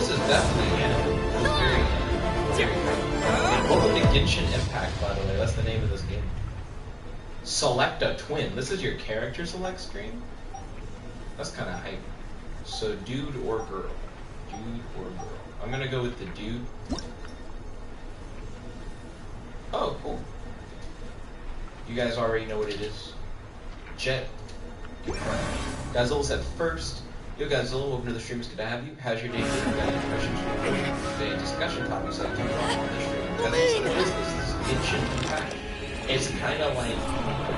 This is definitely anime. This is very anime. Welcome to Genshin Impact, by the way. That's the name of this game. Select a twin. This is your character select screen? That's kind of hype. So, dude or girl? Dude or girl? I'm gonna go with the dude. Oh, cool. You guys already know what it is. Jet. Godzilla said first. Yo Godzilla, welcome to the stream. It's good to have you. How's your day? Got any questions for the day? Discussion topics that come up on the stream. Godzilla said, what is this? This is Genshin Impact. It's kind of like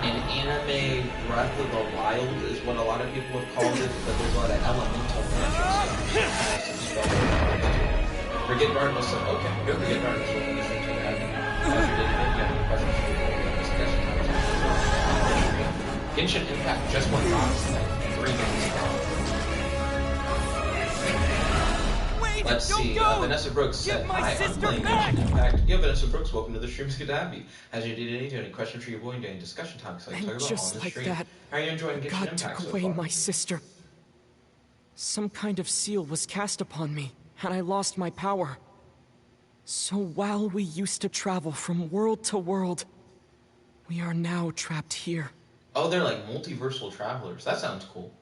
an anime Breath of the Wild is what a lot of people have called it, but there's a lot of elemental magic stuff. Forget Darkness said, okay, go Forget Darkness. Welcome to the stream. It's good to have you. How's your day? Got any questions for the discussion topics? Genshin Impact just went live like 3 minutes ago. Let's see, Vanessa Brooks said, hi, I'm playing Genshin Impact. Yo, Vanessa Brooks, welcome to the stream. It's good to have you. How's your day today? Do you have any questions for your boy? Any discussion topics like talk about on the stream? That, how are you enjoying Genshin Impact so far? God took away my sister. Some kind of seal was cast upon me, and I lost my power. So while we used to travel from world to world, we are now trapped here. Oh, they're like multiversal travelers. That sounds cool.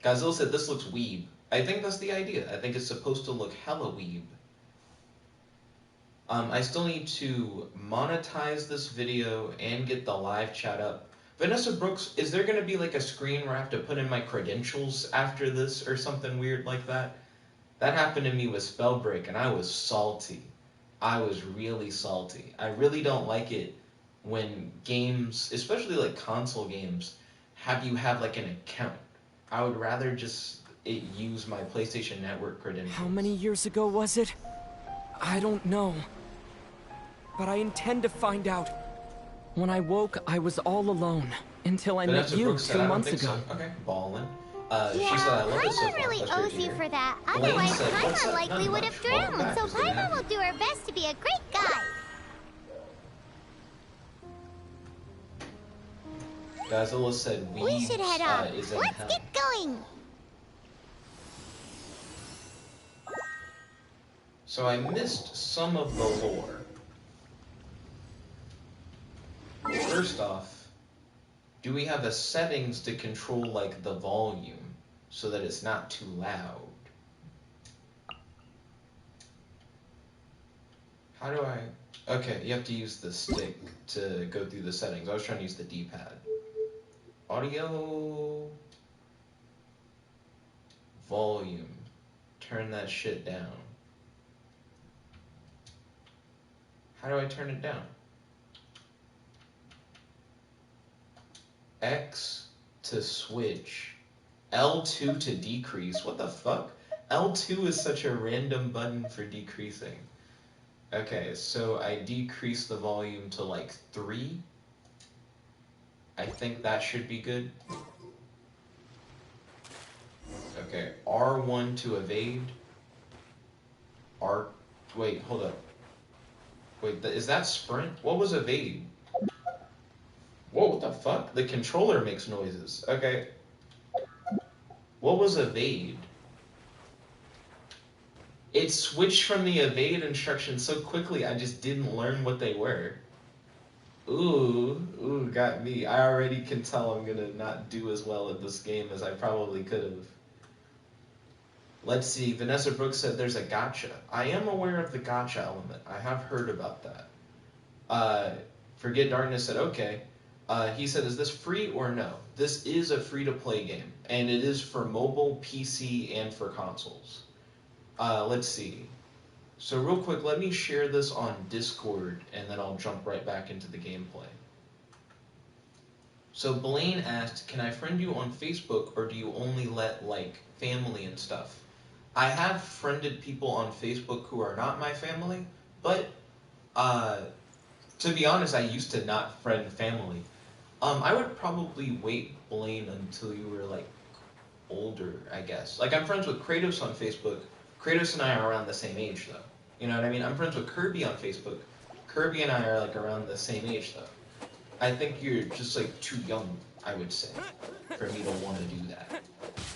Godzilla said this looks weeb. I think that's the idea. I think it's supposed to look hella weeb. I still need to monetize this video and get the live chat up. Vanessa Brooks, is there going to be like a screen where I have to put in my credentials after this or something weird like that? That happened to me with Spellbreak and I was salty. I was really salty. I really don't like it when games, especially like console games, have you have like an account. I would rather just use my PlayStation Network credentials. How many years ago was it? I don't know. But I intend to find out. When I woke, I was all alone until I met you 2 months ago. So. Okay, ballin'. She said, I love it so far. Really owes you for that. Otherwise, Paimon likely would have drowned. So Paimon will do her best to be a great guy. Godzilla said we should head out. Let's get going. So I missed some of the lore. First off, do we have a settings to control like the volume so that it's not too loud? How do I... Okay, you have to use the stick to go through the settings. I was trying to use the D-pad. Audio... Volume. Turn that shit down. How do I turn it down? X to switch. L2 to decrease. What the fuck? L2 is such a random button for decreasing. Okay, so I decrease the volume to like 3. I think that should be good. Okay, R1 to evade. Wait, hold up. Wait, is that sprint? What was evade? Whoa, what the fuck? The controller makes noises. Okay. What was evade? It switched from the evade instructions so quickly I just didn't learn what they were. Ooh, got me. I already can tell I'm gonna not do as well at this game as I probably could have. Let's see, Vanessa Brooks said there's a gacha. I am aware of the gacha element. I have heard about that. Forget Darkness said, okay. He said, is this free or no? This is a free-to-play game, and it is for mobile, PC, and for consoles. Let's see. So real quick, let me share this on Discord, and then I'll jump right back into the gameplay. So Blaine asked, can I friend you on Facebook, or do you only let, like, family and stuff? I have friended people on Facebook who are not my family, but, to be honest, I used to not friend family. I would probably wait, Blaine, until you were, like, older, I guess. Like, I'm friends with Kratos on Facebook. Kratos and I are around the same age, though. You know what I mean? I'm friends with Kirby on Facebook. Kirby and I are, like, around the same age, though. I think you're just, like, too young, I would say, for me to want to do that.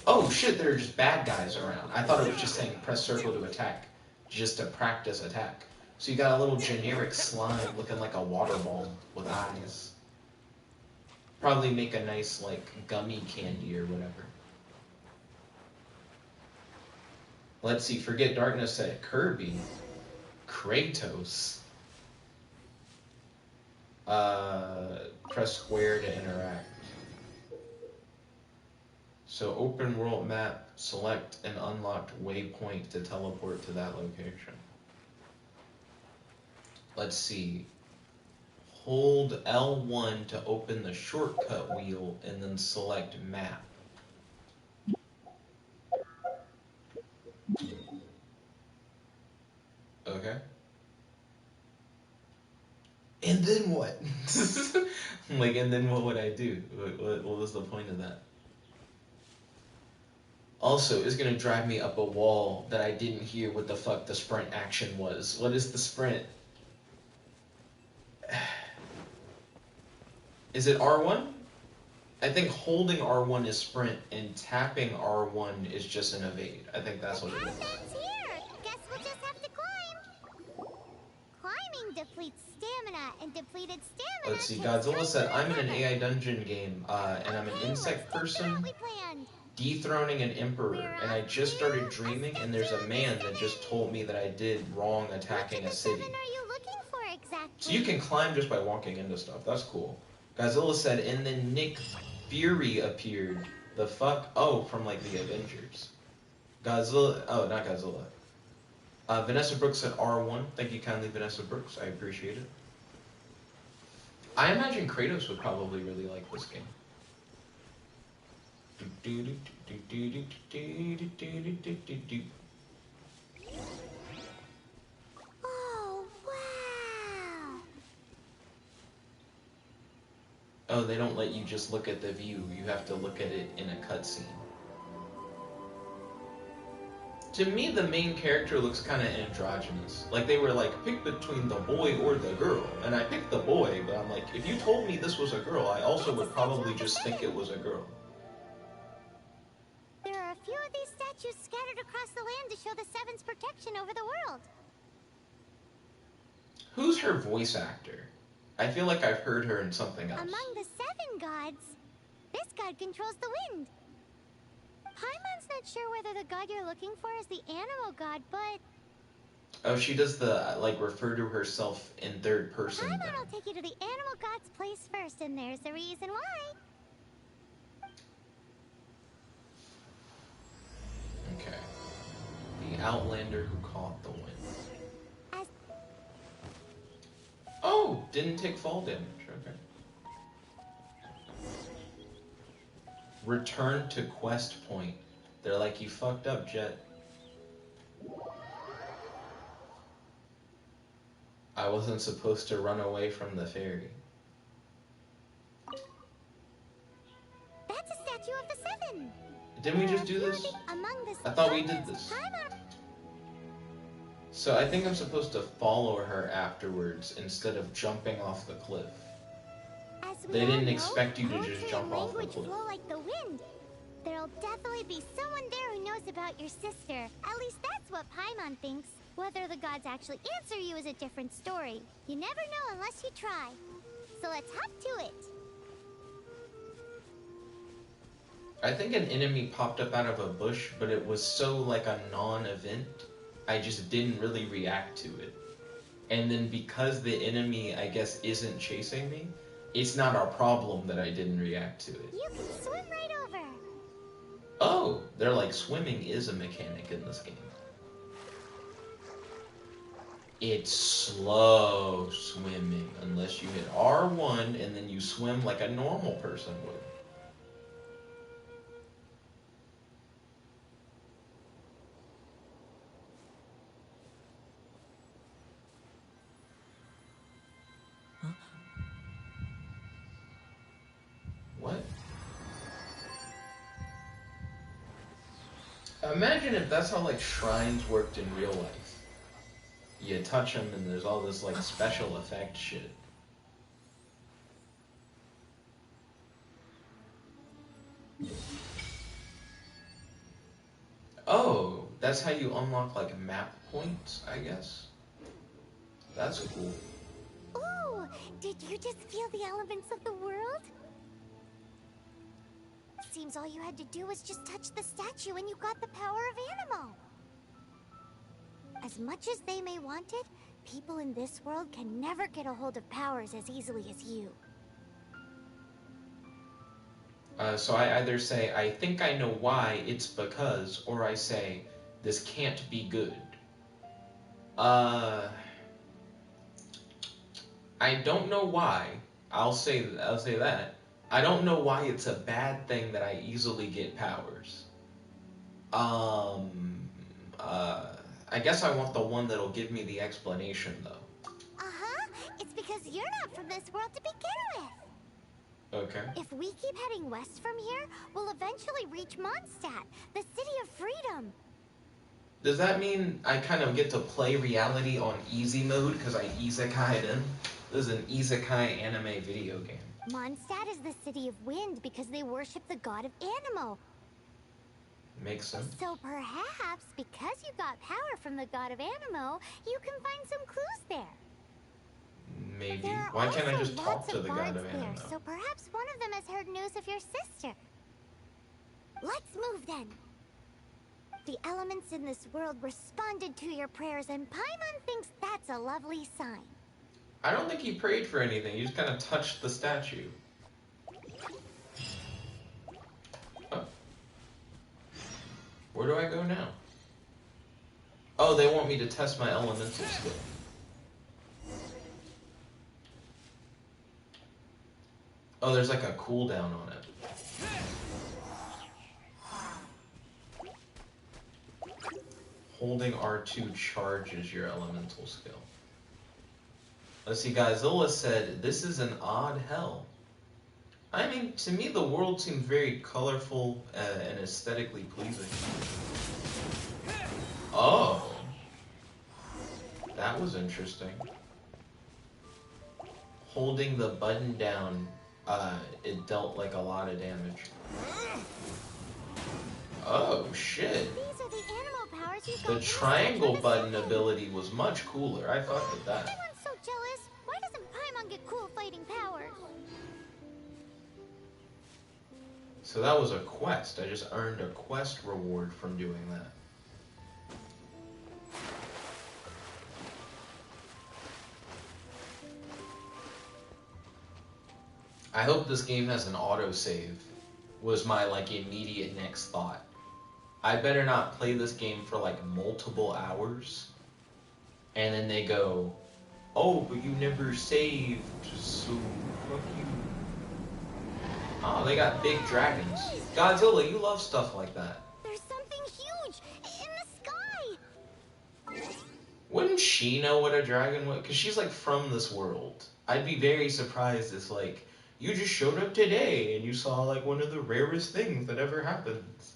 Oh, shit, there are just bad guys around. I thought it was just saying press circle to attack. just to practice attack. So you got a little generic slime looking like a water ball with eyes. Probably make a nice, like, gummy candy or whatever. Let's see, Forget Darkness said Kirby. Kratos. Press square to interact. So open world map, select an unlocked waypoint to teleport to that location. Let's see. Hold L1 to open the shortcut wheel and then select map. Okay. And then what? Like, and then what would I do? What was the point of that? Also, it's gonna drive me up a wall that I didn't hear what the fuck the sprint action was. What is the sprint? Is it R1? I think holding R1 is sprint and tapping R1 is just an evade. I think that's what it is. Here. Guess we'll just have to climb. Climbing depletes stamina, and depleted stamina. Let's see, Godzilla said, I'm in an AI dungeon game, and I'm an insect person dethroning an emperor, and I just started dreaming, and there's a man that just told me that I did wrong attacking a city. What are you looking for exactly? So you can climb just by walking into stuff. That's cool. Godzilla said, and then Nick Fury appeared. The fuck? Oh, from like the Avengers. Godzilla. Oh, not Godzilla. Vanessa Brooks said R1. Thank you kindly, Vanessa Brooks. I appreciate it. I imagine Kratos would probably really like this game. Oh, wow. Oh, they don't let you just look at the view. You have to look at it in a cutscene. To me, the main character looks kind of androgynous. Like, they were like, pick between the boy or the girl. And I picked the boy, but I'm like, if you told me this was a girl, I also would probably just think it was a girl. There are a few of these statues scattered across the land to show the Seven's protection over the world. Who's her voice actor? I feel like I've heard her in something else. Among the 7 gods, this god controls the wind. Paimon's not sure whether the god you're looking for is the animal god, but... Oh, she does the, like, refer to herself in third person. Paimon will take you to the animal god's place first, and there's the reason why. Okay. The Outlander who caught the wind. Oh, didn't take fall damage. Okay. Return to quest point. They're like, you fucked up, Jet. I wasn't supposed to run away from the fairy. That's a statue of the 7. Didn't we just do this? I thought we did this. So I think I'm supposed to follow her afterwards instead of jumping off the cliff. They didn't expect you to just jump off the cliff. Flow like the wind. There'll definitely be someone there who knows about your sister. At least that's what Paimon thinks. Whether the gods actually answer you is a different story. You never know unless you try. So let's hop to it. I think an enemy popped up out of a bush, but it was so like a non-event, I just didn't really react to it. And then because the enemy, I guess, isn't chasing me, it's not our problem that I didn't react to it. You can swim right over. Oh, they're like, swimming is a mechanic in this game. It's slow swimming, unless you hit R1 and then you swim like a normal person would. What? Imagine if that's how, like, shrines worked in real life. You touch them and there's all this, like, special effect shit. Oh, That's how you unlock, like, map points, I guess? That's cool. Ooh, did you just feel the elements of the world? Seems all you had to do was just touch the statue and you got the power of Animo. As much as they may want it, people in this world can never get a hold of powers as easily as you. So I either say, I think I know why, it's because, or I say, this can't be good. I don't know why. I'll say that. I don't know why it's a bad thing that I easily get powers. I guess I want the one that'll give me the explanation, though. Uh-huh. It's because you're not from this world to begin with. Okay. If we keep heading west from here, we'll eventually reach Mondstadt, the city of freedom. Does that mean I kind of get to play reality on easy mode because I isekai'd in? This is an isekai anime video game. Mondstadt is the city of wind because they worship the god of Animo. Makes sense. So perhaps, because you got power from the god of Animo, you can find some clues there. Maybe. Why can't I just talk to the god of Animo? There, so perhaps one of them has heard news of your sister. Let's move then. The elements in this world responded to your prayers, and Paimon thinks that's a lovely sign. I don't think he prayed for anything. He just kind of touched the statue. Oh. Where do I go now? Oh, they want me to test my elemental skill. Oh, there's like a cooldown on it. Holding R2 charges your elemental skill. Let's see, Godzilla said, this is an odd hell. I mean, to me, the world seems very colorful and aesthetically pleasing. Oh. That was interesting. Holding the button down, it dealt like a lot of damage. Oh, shit. These are the animal powers you got. The triangle button ability was much cooler. I thought that. Everyone's so jealous. Why doesn't Paimon get cool fighting powers? So that was a quest. I just earned a quest reward from doing that. I hope this game has an autosave, was my like immediate next thought. I better not play this game for like multiple hours, and then they go, oh, but you never saved, so fuck you. Oh, they got big dragons. Godzilla, you love stuff like that. There's something huge in the sky. Wouldn't she know what a dragon was? Because she's like from this world. I'd be very surprised if like, you just showed up today and you saw like one of the rarest things that ever happens.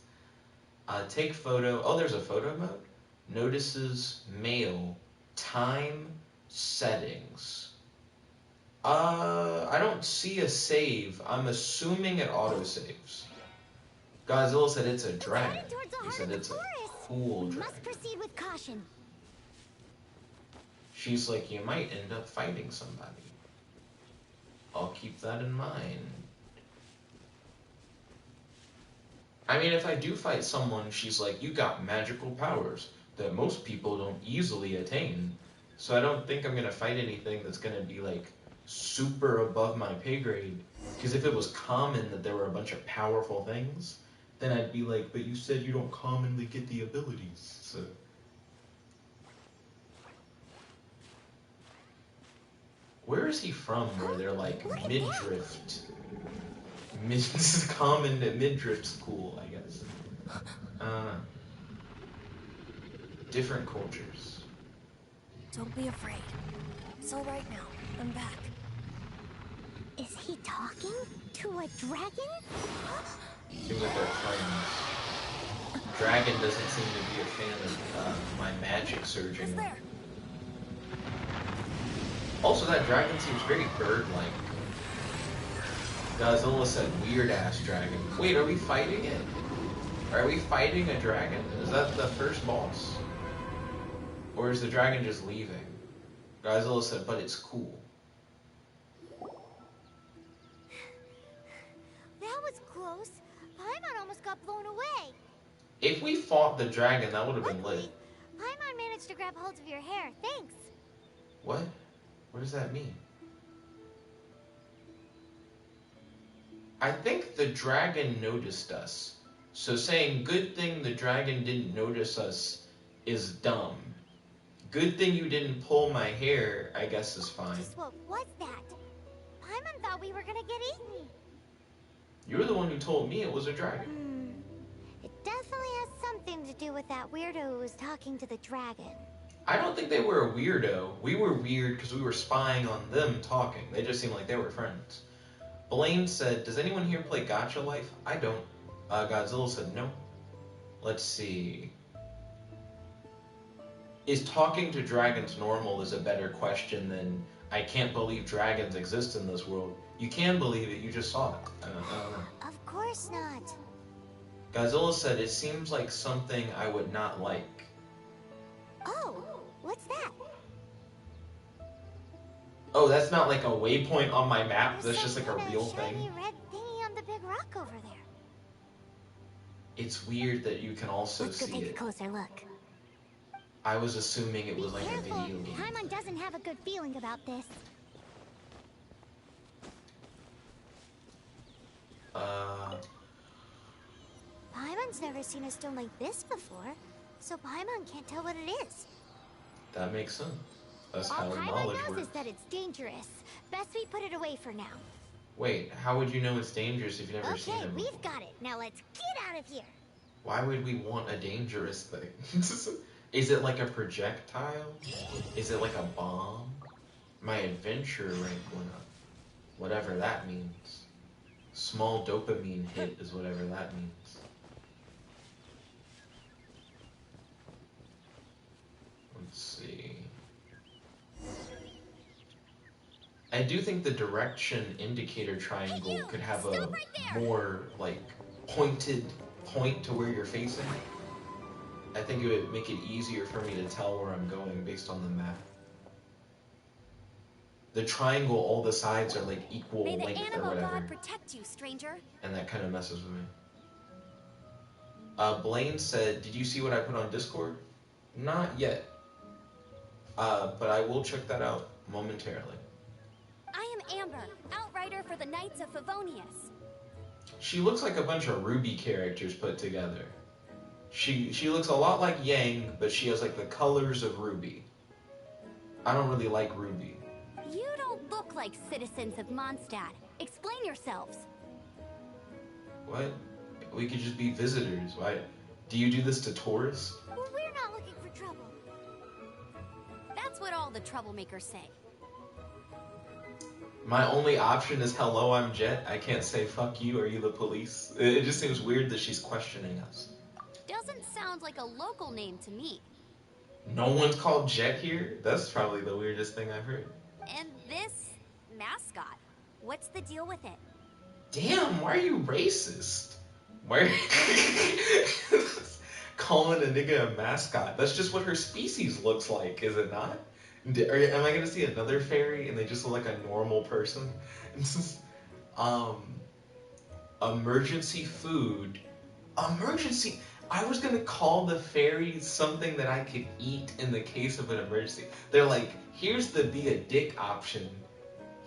Take photo. Oh, there's a photo mode. Notices male. Time settings. I don't see a save. I'm assuming it autosaves. Godzilla said it's a dragon. He said it's a cool dragon. Must proceed with caution. She's like, you might end up fighting somebody. I'll keep that in mind. I mean, if I do fight someone, she's like, you got magical powers that most people don't easily attain. So I don't think I'm going to fight anything that's going to be, like, super above my pay grade. Because if it was common that there were a bunch of powerful things, then I'd be like, but you said you don't commonly get the abilities, so... Where is he from where they're like mid-drift? This is common that mid-drift's cool, I guess. Different cultures. Don't be afraid. It's all right now. I'm back. Is he talking to a dragon? Seems like they're friends. Dragon doesn't seem to be a fan of my magic surging. Who's there? Also, that dragon seems very bird-like. Godzilla said weird-ass dragon. Wait, are we fighting it? Are we fighting a dragon? Is that the first boss? Or is the dragon just leaving? Godzilla said, but it's cool. That was close. Paimon almost got blown away. If we fought the dragon, that would have been lit. Paimon managed to grab hold of your hair. Thanks. What? What does that mean? I think the dragon noticed us. So saying, good thing the dragon didn't notice us is dumb. Good thing you didn't pull my hair, I guess is fine. Just what was that? Paimon thought we were gonna get eaten. You're the one who told me it was a dragon. It definitely has something to do with that weirdo who was talking to the dragon. I don't think they were a weirdo. We were weird because we were spying on them talking. They just seemed like they were friends. Blaine said, does anyone here play Gacha Life? I don't. Godzilla said no. Let's see. Is talking to dragons normal is a better question than I can't believe dragons exist in this world. You can believe it, you just saw it. I don't know. Of course not. Godzilla said, it seems like something I would not like. Oh, what's that? Oh, that's not like a waypoint on my map. There's That's just like a real shiny thing. red thingy on the big rock over there. It's weird that you can also Let's go see take a it. closer look. I was assuming it was like a Careful. video game. Paimon doesn't have a good feeling about this. Paimon's never seen a stone like this before, so Paimon can't tell what it is. That makes sense. That's how All Paimon knowledge knows works. is that it's dangerous. Best we put it away for now. Wait, how would you know it's dangerous if you've never seen Okay, it before? we've got it. Now let's get out of here. Why would we want a dangerous thing? Is it like a projectile? Is it like a bomb? My adventure rank went up. Whatever that means. Small dopamine hit is whatever that means. Let's see. I do think the direction indicator triangle could have a more, like, pointed point to where you're facing. I think it would make it easier for me to tell where I'm going based on the map. The triangle, all the sides are like equal May the length or animal whatever. god protect you, stranger. And that kind of messes with me. Blaine said, did you see what I put on Discord? Not yet. But I will check that out momentarily. I am Amber, outrider for the Knights of Favonius. She looks like a bunch of Ruby characters put together. She looks a lot like Yang, but she has like the colors of Ruby. I don't really like Ruby. You don't look like citizens of Mondstadt. Explain yourselves. What? We could just be visitors. Why? Do you do this to tourists? We're not looking for trouble. That's what all the troublemakers say. My only option is hello, I'm Jet. I can't say fuck you, are you the police? It just seems weird that she's questioning us. Doesn't sound like a local name to me. No one's called Jet here? That's probably the weirdest thing I've heard. And this mascot, what's the deal with it? Damn, why are you racist? Why are you calling a nigga a mascot? That's just what her species looks like, is it not? Am I gonna see another fairy and they just look like a normal person? Emergency food. Emergency. I was gonna call the fairies something that I could eat in the case of an emergency. They're like, here's the be a dick option.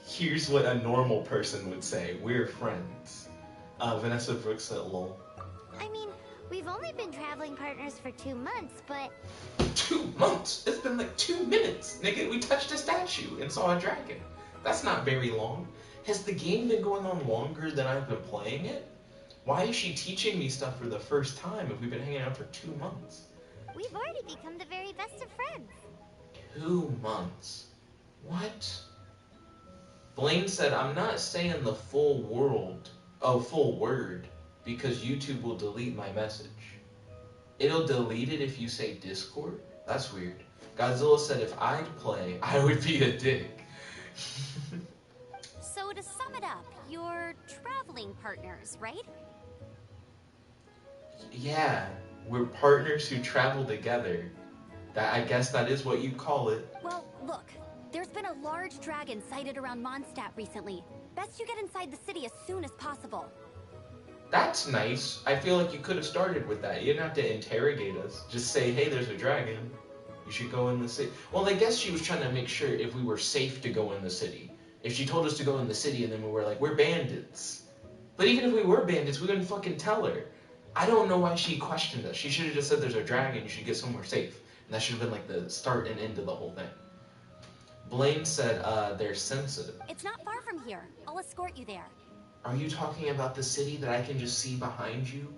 Here's what a normal person would say. We're friends. Vanessa Brooks said lol. I mean, we've only been traveling partners for 2 months, but 2 months? It's been like 2 minutes. Nigga, we touched a statue and saw a dragon. That's not very long. Has the game been going on longer than I've been playing it? Why is she teaching me stuff for the first time if we've been hanging out for 2 months? we've already become the very best of friends. 2 months. What? Blaine said, I'm not saying the full word, because YouTube will delete my message. It'll delete it if you say Discord? That's weird. Godzilla said if I'd play, I would be a dick. So to sum it up, you're traveling partners, right? Yeah, we're partners who travel together. That I guess that is what you call it. Well, look. There's been a large dragon sighted around Mondstadt recently. Best you get inside the city as soon as possible. That's nice. I feel like you could have started with that. You didn't have to interrogate us. Just say, hey, there's a dragon. You should go in the city. Well, I guess she was trying to make sure if we were safe to go in the city. If she told us to go in the city and then we were like, we're bandits. But even if we were bandits, we wouldn't fucking tell her. I don't know why she questioned us. She should have just said there's a dragon, you should get somewhere safe. And that should have been like the start and end of the whole thing. Blaine said, they're sensitive. It's not far from here. I'll escort you there. Are you talking about the city that I can just see behind you?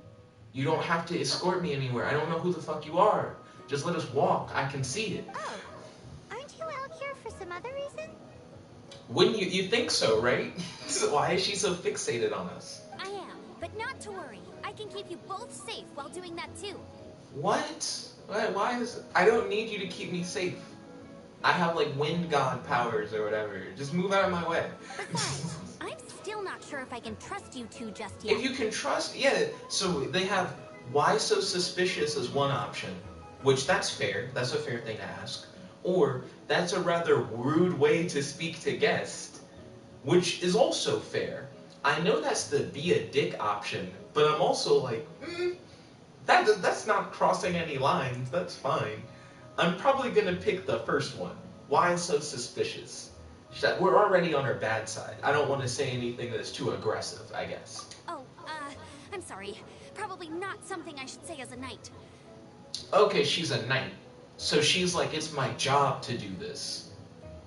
You don't have to escort me anywhere. I don't know who the fuck you are. Just let us walk. I can see it. Oh, aren't you out here for some other reason? Wouldn't you? You think so, right? Why is she so fixated on us? I am, but not to worry. I can keep you both safe while doing that too. What? Why is... I don't need you to keep me safe. I have like wind god powers or whatever. Just move out of my way. Besides, I'm still not sure if I can trust you two just yet. If you can trust... Yeah, so they have why so suspicious as one option. Which, that's fair. That's a fair thing to ask. Or, that's a rather rude way to speak to guests. Which is also fair. I know that's the be a dick option, but I'm also like, that's not crossing any lines. That's fine. I'm probably going to pick the first one. Why so suspicious? We're already on her bad side. I don't want to say anything that's too aggressive, I guess. Oh, I'm sorry. Probably not something I should say as a knight. Okay, she's a knight. So she's like, it's my job to do this.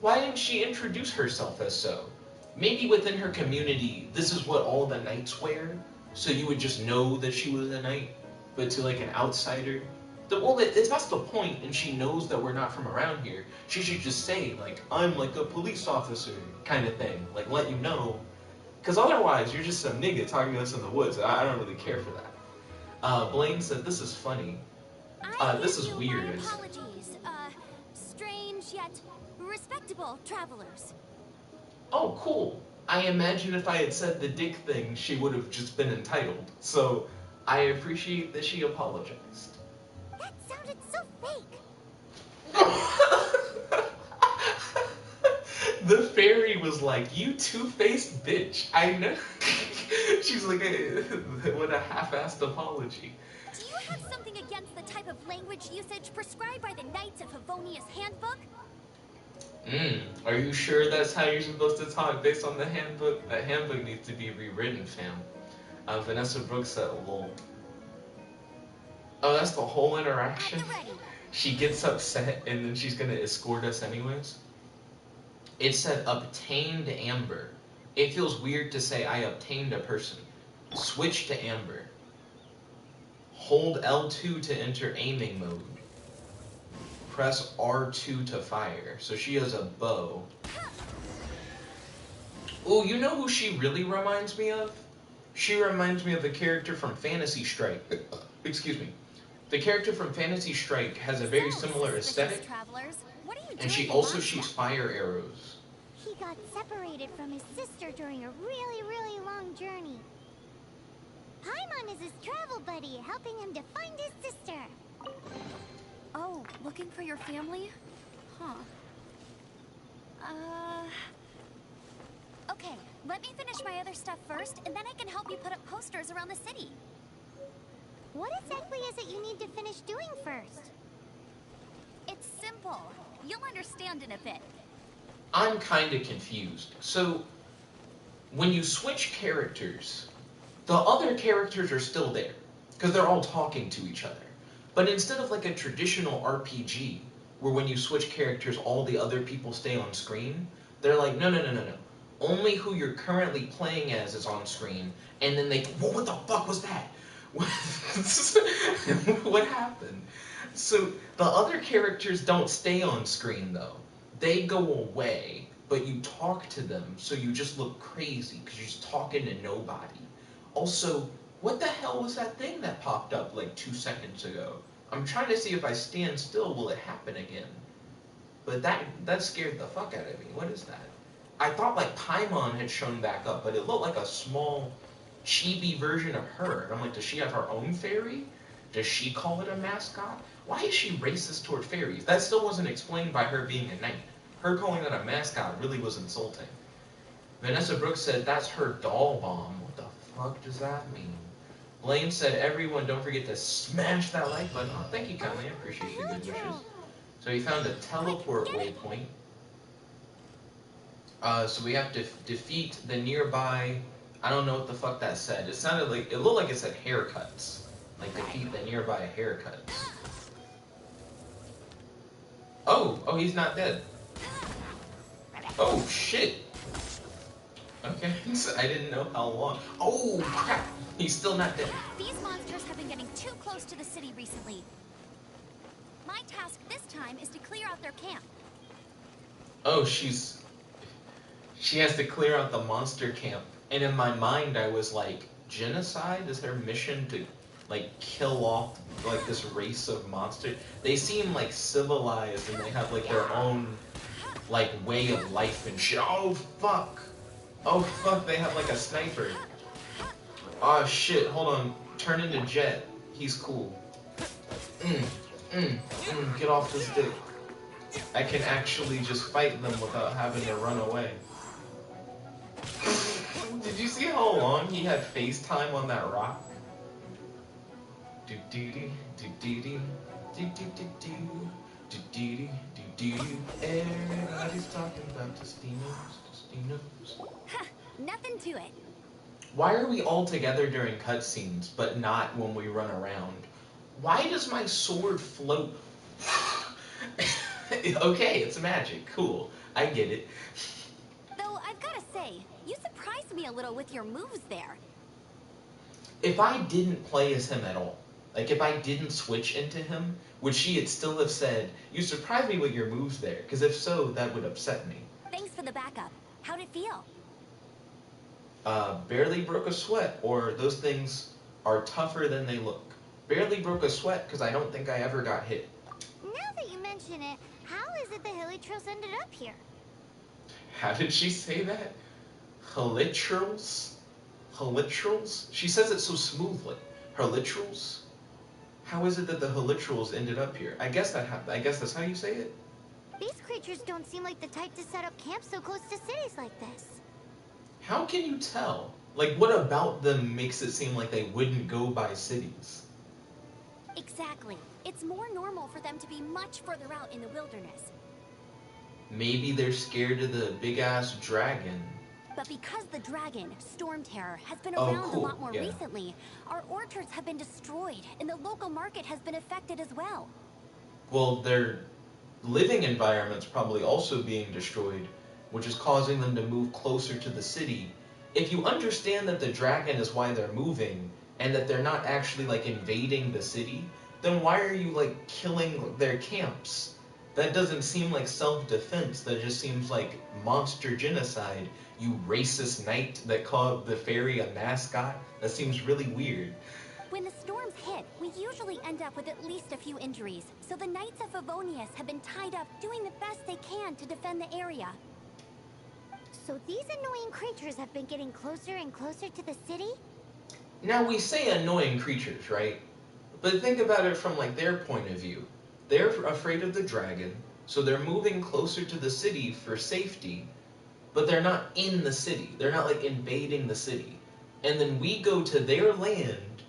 Why didn't she introduce herself as so? Maybe within her community, this is what all the knights wear, so you would just know that she was a knight. But to like an outsider, that's the point, and she knows that we're not from around here. She should just say, like, I'm like a police officer, kind of thing. Like, let you know. Because otherwise, you're just some nigga talking to us in the woods. I don't really care for that. Blaine said, this is funny. This is weird. My apologies. Strange yet respectable travelers. Oh, cool. I imagine if I had said the dick thing, she would have just been entitled. So, I appreciate that she apologized. That sounded so fake. The fairy was like, you two-faced bitch. I know. She's like, what a half-assed apology. Do you have something against the type of language usage prescribed by the Knights of Favonia's handbook? Are you sure that's how you're supposed to talk based on the handbook? That handbook needs to be rewritten, fam. Vanessa Brooks said, lol. Oh, that's the whole interaction? She gets upset and then she's gonna escort us anyways? It said, obtained Amber. It feels weird to say I obtained a person. Switch to Amber. Hold L2 to enter aiming mode. Press R2 to fire. So she has a bow. Oh, you know who she really reminds me of? She reminds me of the character from Fantasy Strike. Excuse me. The character from Fantasy Strike has a very similar aesthetic. And she also shoots fire arrows. He got separated from his sister during a really, really long journey. Paimon is his travel buddy, helping him to find his sister. Oh, looking for your family? Huh. Okay, let me finish my other stuff first, and then I can help you put up posters around the city. What exactly is it you need to finish doing first? It's simple. You'll understand in a bit. I'm kind of confused. So, when you switch characters, the other characters are still there, because they're all talking to each other. But instead of like a traditional RPG, where when you switch characters, all the other people stay on screen, they're like, no. Only who you're currently playing as is on screen, and then they, well, what the fuck was that? What happened? So the other characters don't stay on screen though. They go away, but you talk to them, so you just look crazy because you're just talking to nobody. Also, what the hell was that thing that popped up like 2 seconds ago? I'm trying to see if I stand still, will it happen again? But that scared the fuck out of me. What is that? I thought like Paimon had shown back up, but it looked like a small chibi version of her. And I'm like, does she have her own fairy? Does she call it a mascot? Why is she racist toward fairies? That still wasn't explained by her being a knight. Her calling it a mascot really was insulting. Vanessa Brooks said, that's her doll bomb. What the fuck does that mean? Blaine said, everyone don't forget to smash that like button. Oh, thank you, Conley. I appreciate your good wishes. So he found a teleport waypoint. So we have to defeat the nearby... I don't know what the fuck that said. It sounded like... It looked like it said haircuts. Like defeat the nearby haircuts. Oh, he's not dead. Oh, shit. Okay, so I didn't know how long. Oh, crap. He's still not dead. These monsters have been getting too close to the city recently. My task this time is to clear out their camp. Oh, she has to clear out the monster camp. And in my mind, I was like, genocide is their mission to, like, kill off, like, this race of monsters? They seem, like, civilized, and they have, like, their own, like, way of life and shit. Oh, fuck. Oh, fuck, they have, like, a sniper. Oh, shit, hold on. Turn into Jet. He's cool. Get off this dick. I can actually just fight them without having to run away. Did you see how long he had FaceTime on that rock? Everybody's talking about Tostinos. Nothing to it. Why are we all together during cutscenes, but not when we run around? Why does my sword float? Okay, it's magic. Cool. I get it. Though I've got to say, you surprised me a little with your moves there. If I didn't play as him at all, like if I didn't switch into him, would she still have said, you surprised me with your moves there? Because if so, that would upset me. Thanks for the backup. How'd it feel? Barely broke a sweat, or those things are tougher than they look. Barely broke a sweat because I don't think I ever got hit. Now that you mention it, how is it the Hilichurls ended up here? How did she say that? Hilichurls? Hilichurls? She says it so smoothly. Hilichurls? How is it that the Hilichurls ended up here? I guess that's how you say it. These creatures don't seem like the type to set up camp so close to cities like this. How can you tell? Like, what about them makes it seem like they wouldn't go by cities? Exactly. It's more normal for them to be much further out in the wilderness. Maybe they're scared of the big-ass dragon. But because the dragon, Storm Terror, has been Oh, around cool. a lot more Yeah. recently, our orchards have been destroyed, and the local market has been affected as well. Well, their living environment's probably also being destroyed, which is causing them to move closer to the city. If you understand that the dragon is why they're moving, and that they're not actually, like, invading the city, then why are you, like, killing their camps? That doesn't seem like self-defense. That just seems like monster genocide. You racist knight that called the fairy a mascot. That seems really weird. When the storms hit, we usually end up with at least a few injuries, so the Knights of Favonius have been tied up doing the best they can to defend the area. So these annoying creatures have been getting closer and closer to the city? Now, we say annoying creatures, right? But think about it from, like, their point of view. They're afraid of the dragon, so they're moving closer to the city for safety, but they're not in the city. They're not, like, invading the city. And then we go to their land,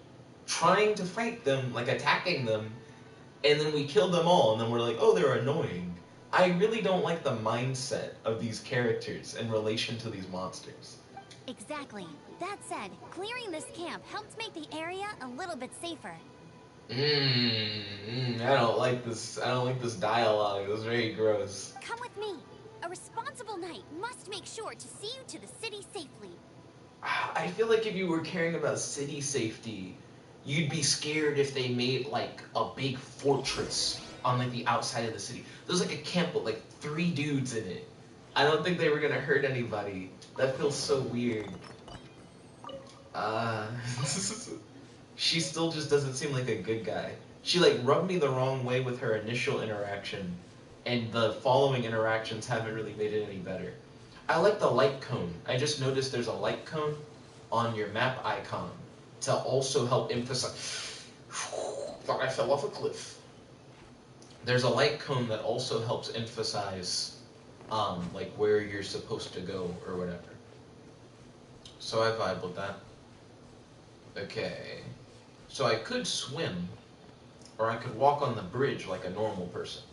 trying to fight them, like, attacking them, and then we kill them all, and then we're like, oh, they're annoying. I really don't like the mindset of these characters in relation to these monsters. Exactly. That said, clearing this camp helped make the area a little bit safer. I don't like this dialogue. It was very gross. Come with me. A responsible knight must make sure to see you to the city safely. I feel like if you were caring about city safety, you'd be scared if they made, like, a big fortress on, like, the outside of the city. There's, like, a camp with, like, 3 dudes in it. I don't think they were gonna hurt anybody. That feels so weird. She still just doesn't seem like a good guy. She, like, rubbed me the wrong way with her initial interaction, and the following interactions haven't really made it any better. I like the light cone. I just noticed there's a light cone. on your map icon to also help emphasize. Thought I fell off a cliff. There's a light cone that also helps emphasize like where you're supposed to go or whatever. So I vibe with that. Okay. So I could swim, or I could walk on the bridge like a normal person.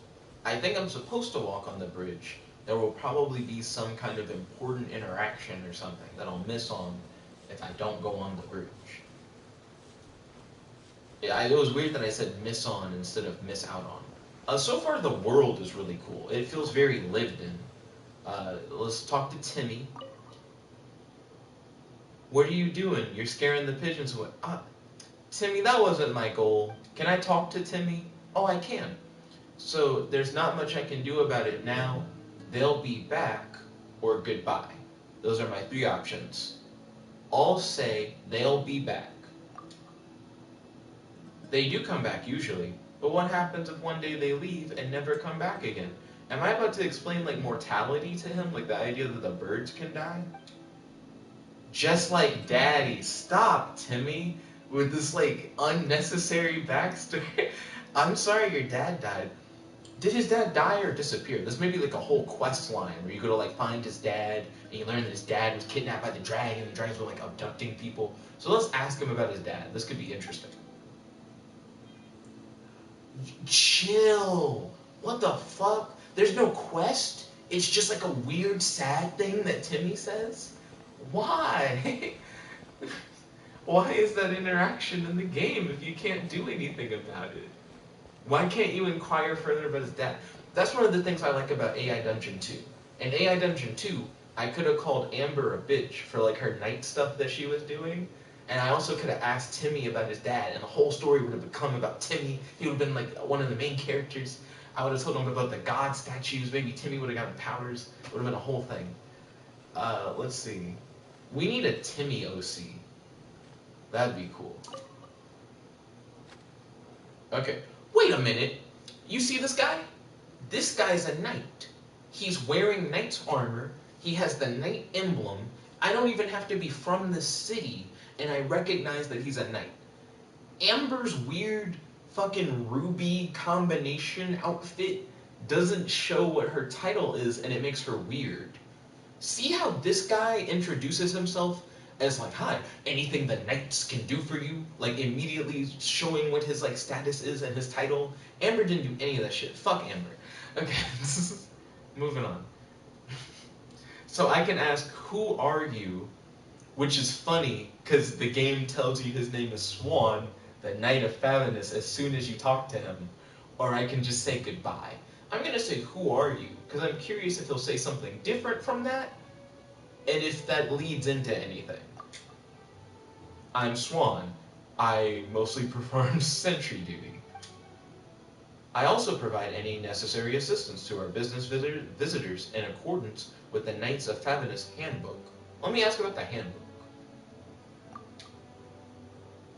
I think I'm supposed to walk on the bridge. There will probably be some kind of important interaction or something that I'll miss on if I don't go on the bridge. Yeah, it was weird that I said miss on instead of miss out on. So far the world is really cool. It feels very lived in. Let's talk to Timmy. What are you doing? You're scaring the pigeons away. Timmy, that wasn't my goal. Can I talk to Timmy? Oh, I can. So there's not much I can do about it now. They'll be back or goodbye. Those are my three options. I'll say they'll be back. They do come back usually, but what happens if one day they leave and never come back again? Am I about to explain like mortality to him, like the idea that the birds can die? Just like Daddy. Stop, Timmy, with this like unnecessary backstory. I'm sorry your dad died. Did his dad die or disappear? This may be like a whole quest line where you go to like find his dad and you learn that his dad was kidnapped by the dragon and the dragons were like abducting people. So let's ask him about his dad. This could be interesting. Chill. What the fuck? There's no quest? It's just like a weird sad thing that Timmy says? Why? Why is that interaction in the game if you can't do anything about it? Why can't you inquire further about his dad? That's one of the things I like about AI Dungeon 2. In AI Dungeon 2, I could have called Amber a bitch for like her night stuff that she was doing. And I also could have asked Timmy about his dad, and the whole story would have become about Timmy. He would have been like one of the main characters. I would have told him about the god statues. Maybe Timmy would have gotten powers. It would have been a whole thing. Let's see. We need a Timmy OC. That'd be cool. Okay. Wait a minute. You see this guy? This guy's a knight. He's wearing knight's armor. He has the knight emblem. I don't even have to be from this city, and I recognize that he's a knight. Amber's weird fucking ruby combination outfit doesn't show what her title is, and it makes her weird. See how this guy introduces himself as like, hi, anything the knights can do for you, like immediately showing what his like status is and his title. Amber didn't do any of that shit. Fuck Amber. Okay, moving on. So I can ask, who are you? Which is funny, because the game tells you his name is Swan, the Knight of Favinus, as soon as you talk to him. Or I can just say goodbye. I'm going to say, who are you? Because I'm curious if he'll say something different from that, and if that leads into anything. I'm Swan. I mostly perform sentry duty. I also provide any necessary assistance to our business visitors in accordance with the Knights of Favinus handbook. Let me ask about the handbook.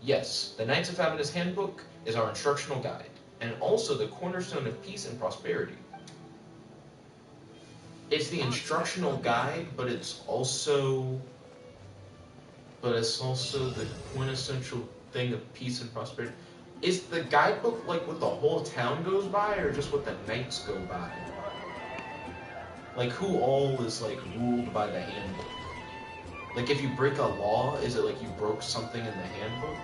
Yes, the Knights of Favinus handbook is our instructional guide, and also the cornerstone of peace and prosperity. It's the instructional guide, but it's also the quintessential thing of peace and prosperity. Is the guidebook like what the whole town goes by, or just what the knights go by? Like, who all is like ruled by the handbook? Like, if you break a law, is it like you broke something in the handbook?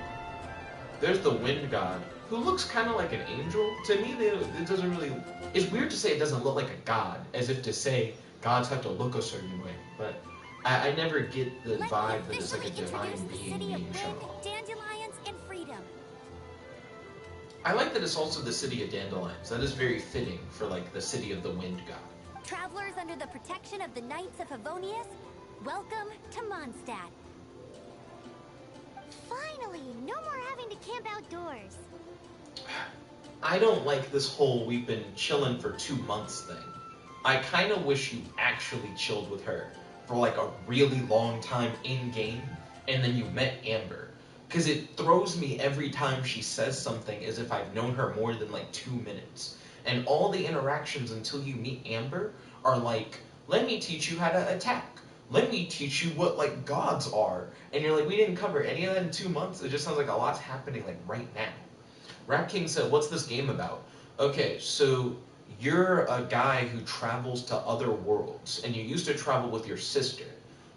There's the wind god, who looks kind of like an angel. To me, it doesn't really... It's weird to say it doesn't look like a god, as if to say gods have to look a certain way. But I never get the vibe that it's like a divine being being shown. Dandelions and freedom. I like that it's also the city of dandelions. That is very fitting for like the city of the wind god. Travelers under the protection of the Knights of Favonius, welcome to Mondstadt. Finally, no more having to camp outdoors. I don't like this whole we've been chilling for 2 months thing. I kind of wish you actually chilled with her for like a really long time in-game, and then you met Amber. Because it throws me every time she says something as if I've known her more than like 2 minutes. And all the interactions until you meet Amber are like, let me teach you how to attack. let me teach you what, like, gods are. And you're like, we didn't cover any of that in 2 months? It just sounds like a lot's happening, like, right now. Rap King said, what's this game about? Okay, so you're a guy who travels to other worlds, and you used to travel with your sister.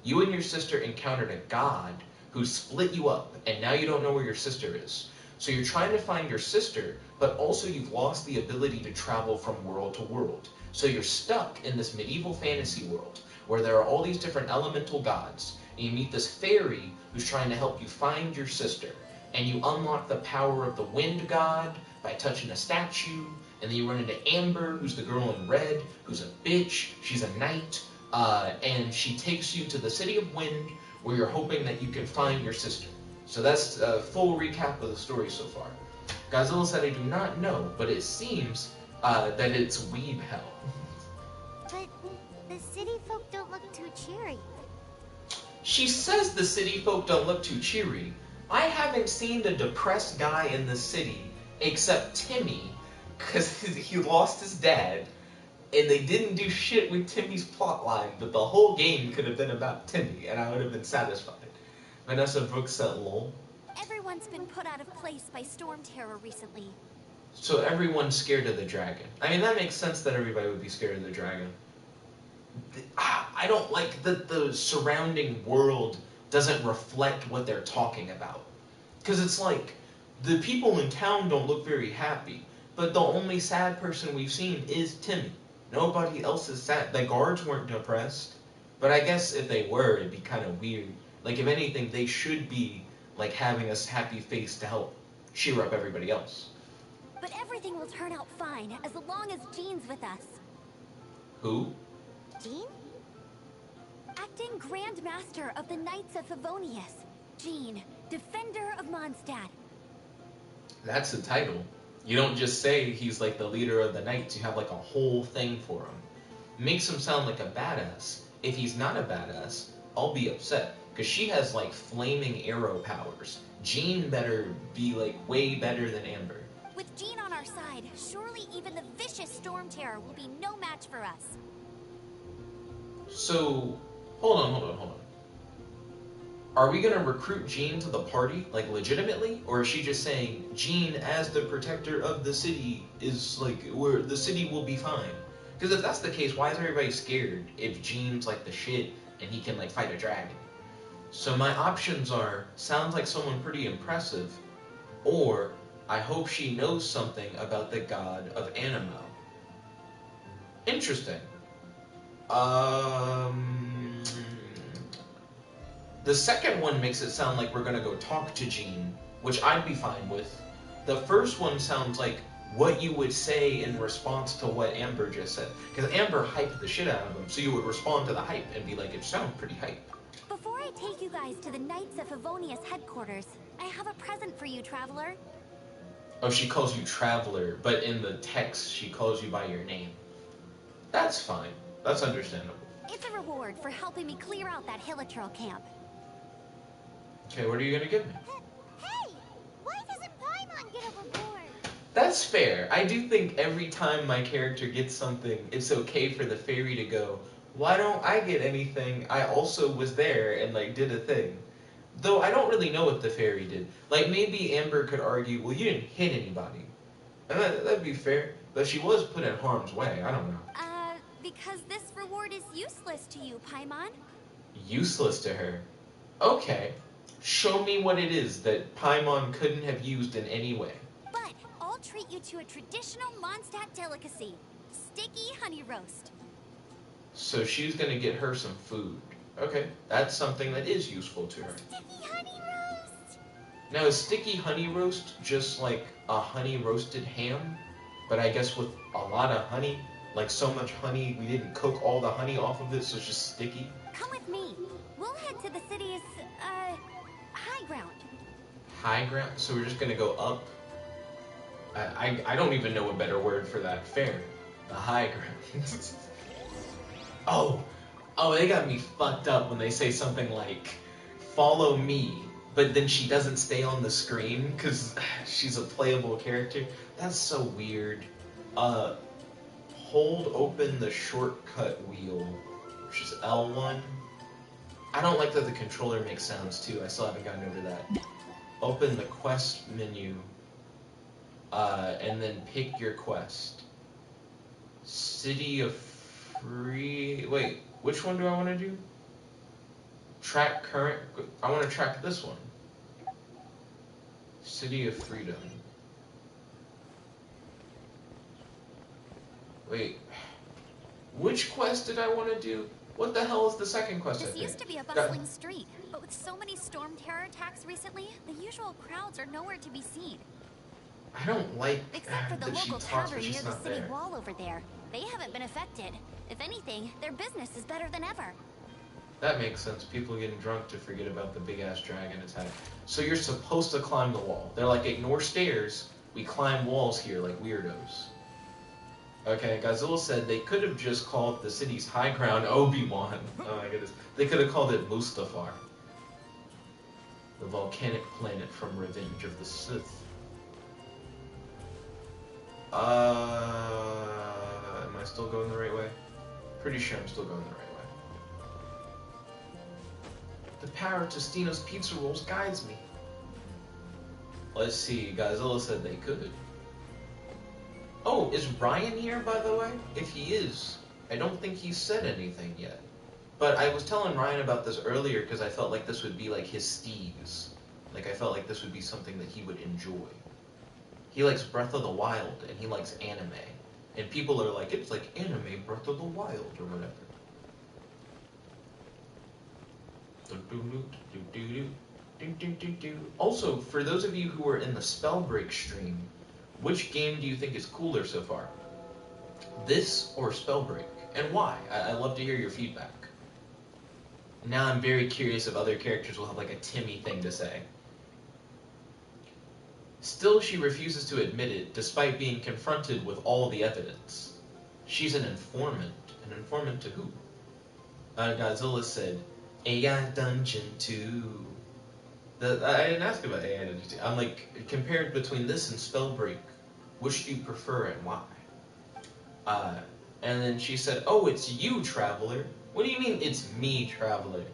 You and your sister encountered a god who split you up, and now you don't know where your sister is. So you're trying to find your sister, but also you've lost the ability to travel from world to world. So you're stuck in this medieval fantasy world, where there are all these different elemental gods, and you meet this fairy who's trying to help you find your sister. And you unlock the power of the wind god by touching a statue, and then you run into Amber, who's the girl in red, who's a bitch, she's a knight, and she takes you to the City of Wind, where you're hoping that you can find your sister. So that's a full recap of the story so far. Godzilla said, I do not know, but it seems that it's weeb hell. But the city folk don't look too cheery. She says the city folk don't look too cheery. I haven't seen a depressed guy in the city except Timmy, because he lost his dad, and they didn't do shit with Timmy's plotline, but the whole game could have been about Timmy, and I would have been satisfied. Vanessa Brooks said, lol. Everyone's been put out of place by storm terror recently. So everyone's scared of the dragon. I mean, that makes sense that everybody would be scared of the dragon. I don't like that the surrounding world doesn't reflect what they're talking about. Because it's like, the people in town don't look very happy, but the only sad person we've seen is Timmy. Nobody else is sad. The guards weren't depressed, but I guess if they were, it'd be kind of weird. Like, if anything, they should be, like, having a happy face to help cheer up everybody else. But everything will turn out fine, as long as Jean's with us. Who? Jean? Acting Grand Master of the Knights of Favonius. Jean, Defender of Mondstadt. That's the title. You don't just say he's like the leader of the Knights, you have like a whole thing for him. Makes him sound like a badass. If he's not a badass, I'll be upset. Because she has like flaming arrow powers. Jean better be like way better than Amber. With Jean on our side, surely even the vicious storm terror will be no match for us. So, hold on. Are we gonna recruit Jean to the party, like legitimately? Or is she just saying, Jean as the protector of the city is like, where the city will be fine? Because if that's the case, why is everybody scared if Jean's like the shit and he can like fight a dragon? So my options are, sounds like someone pretty impressive, or I hope she knows something about the god of Animo. Interesting. The second one makes it sound like we're gonna go talk to Jean, which I'd be fine with. The first one sounds like what you would say in response to what Amber just said. Because Amber hyped the shit out of him, so you would respond to the hype and be like, it sounds pretty hype. Before I take you guys to the Knights of Favonius headquarters, I have a present for you, Traveler. Oh, she calls you Traveler, but in the text she calls you by your name. That's fine. That's understandable. It's a reward for helping me clear out that Hilitril camp. Okay, what are you gonna give me? Hey! Why doesn't Paimon get a reward? That's fair. I do think every time my character gets something, it's okay for the fairy to go, why don't I get anything? I also was there and like did a thing. Though I don't really know what the fairy did. Like maybe Amber could argue, well, you didn't hit anybody. And that'd be fair. But she was put in harm's way. I don't know. Because this reward is useless to you, Paimon. Useless to her. Okay. Show me what it is that Paimon couldn't have used in any way. But I'll treat you to a traditional Mondstadt delicacy, sticky honey roast. So she's gonna get her some food. Okay, that's something that is useful to her. Sticky honey roast! Now, is sticky honey roast just like a honey roasted ham? But I guess with a lot of honey? Like so much honey, we didn't cook all the honey off of it, so it's just sticky? Come with me. We'll head to the city's, high ground. High ground? So we're just gonna go up? I don't even know a better word for that. Fair. The high ground. Oh, they got me fucked up when they say something like, follow me, but then she doesn't stay on the screen because she's a playable character. That's so weird. Hold open the shortcut wheel, which is L1. I don't like that the controller makes sounds too. I still haven't gotten over that. Open the quest menu, and then pick your quest. City of Free... Wait, which one do I want to do? Track current... I want to track this one. City of Freedom. Wait. Which quest did I want to do? What the hell is the second quest? This used to be a bustling street, but with so many storm terror attacks recently, the usual crowds are nowhere to be seen. I don't like Except for the that she local talks, tavern but near she's the not city there. wall over there. They haven't been affected. If anything, their business is better than ever. That makes sense. People getting drunk to forget about the big-ass dragon attack. So you're supposed to climb the wall. They're like, ignore stairs. We climb walls here like weirdos. Okay, Godzilla said they could have just called the city's high ground Obi-Wan. Oh my goodness. They could have called it Mustafar. The volcanic planet from Revenge of the Sith. Am I still going the right way? Pretty sure I'm still going the right way. The power of Tostino's pizza rolls guides me. Let's see, Godzilla said they could. Oh, is Ryan here, by the way? If he is, I don't think he said anything yet. But I was telling Ryan about this earlier because I felt like this would be like his steez. Like, I felt like this would be something that he would enjoy. He likes Breath of the Wild, and he likes anime. And people are like, it's like anime Breath of the Wild, or whatever. Also, for those of you who were in the Spellbreak stream, which game do you think is cooler so far? This or Spellbreak? And why? I'd love to hear your feedback. Now I'm very curious if other characters will have like a Timmy thing to say. Still, she refuses to admit it, despite being confronted with all the evidence. She's an informant. An informant to who? Godzilla said, AI Dungeon 2. I didn't ask about AI Dungeon 2. I'm like, compared between this and Spellbreak, which do you prefer and why? And then she said, oh, it's you, Traveler. What do you mean it's me, Traveler?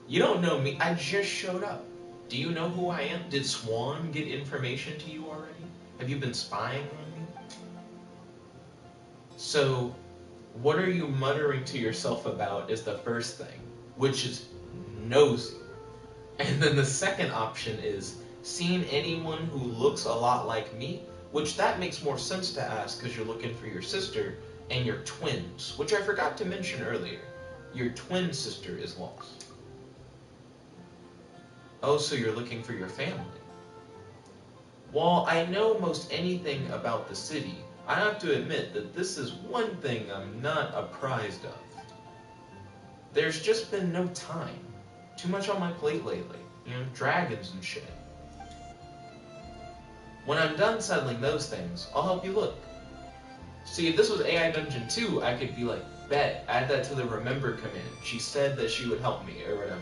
You don't know me. I just showed up. Do you know who I am? Did Swan get information to you already? Have you been spying on me? So, what are you muttering to yourself about is the first thing, which is nosy. And then the second option is seen anyone who looks a lot like me, which that makes more sense to ask because you're looking for your sister and your twins, which I forgot to mention earlier. Your twin sister is lost. Oh, so you're looking for your family. While I know most anything about the city, I have to admit that this is one thing I'm not apprised of. There's just been no time. Too much on my plate lately. You know, dragons and shit. When I'm done settling those things, I'll help you look. See, if this was AI Dungeon 2, I could be like, bet, add that to the remember command. She said that she would help me, or whatever.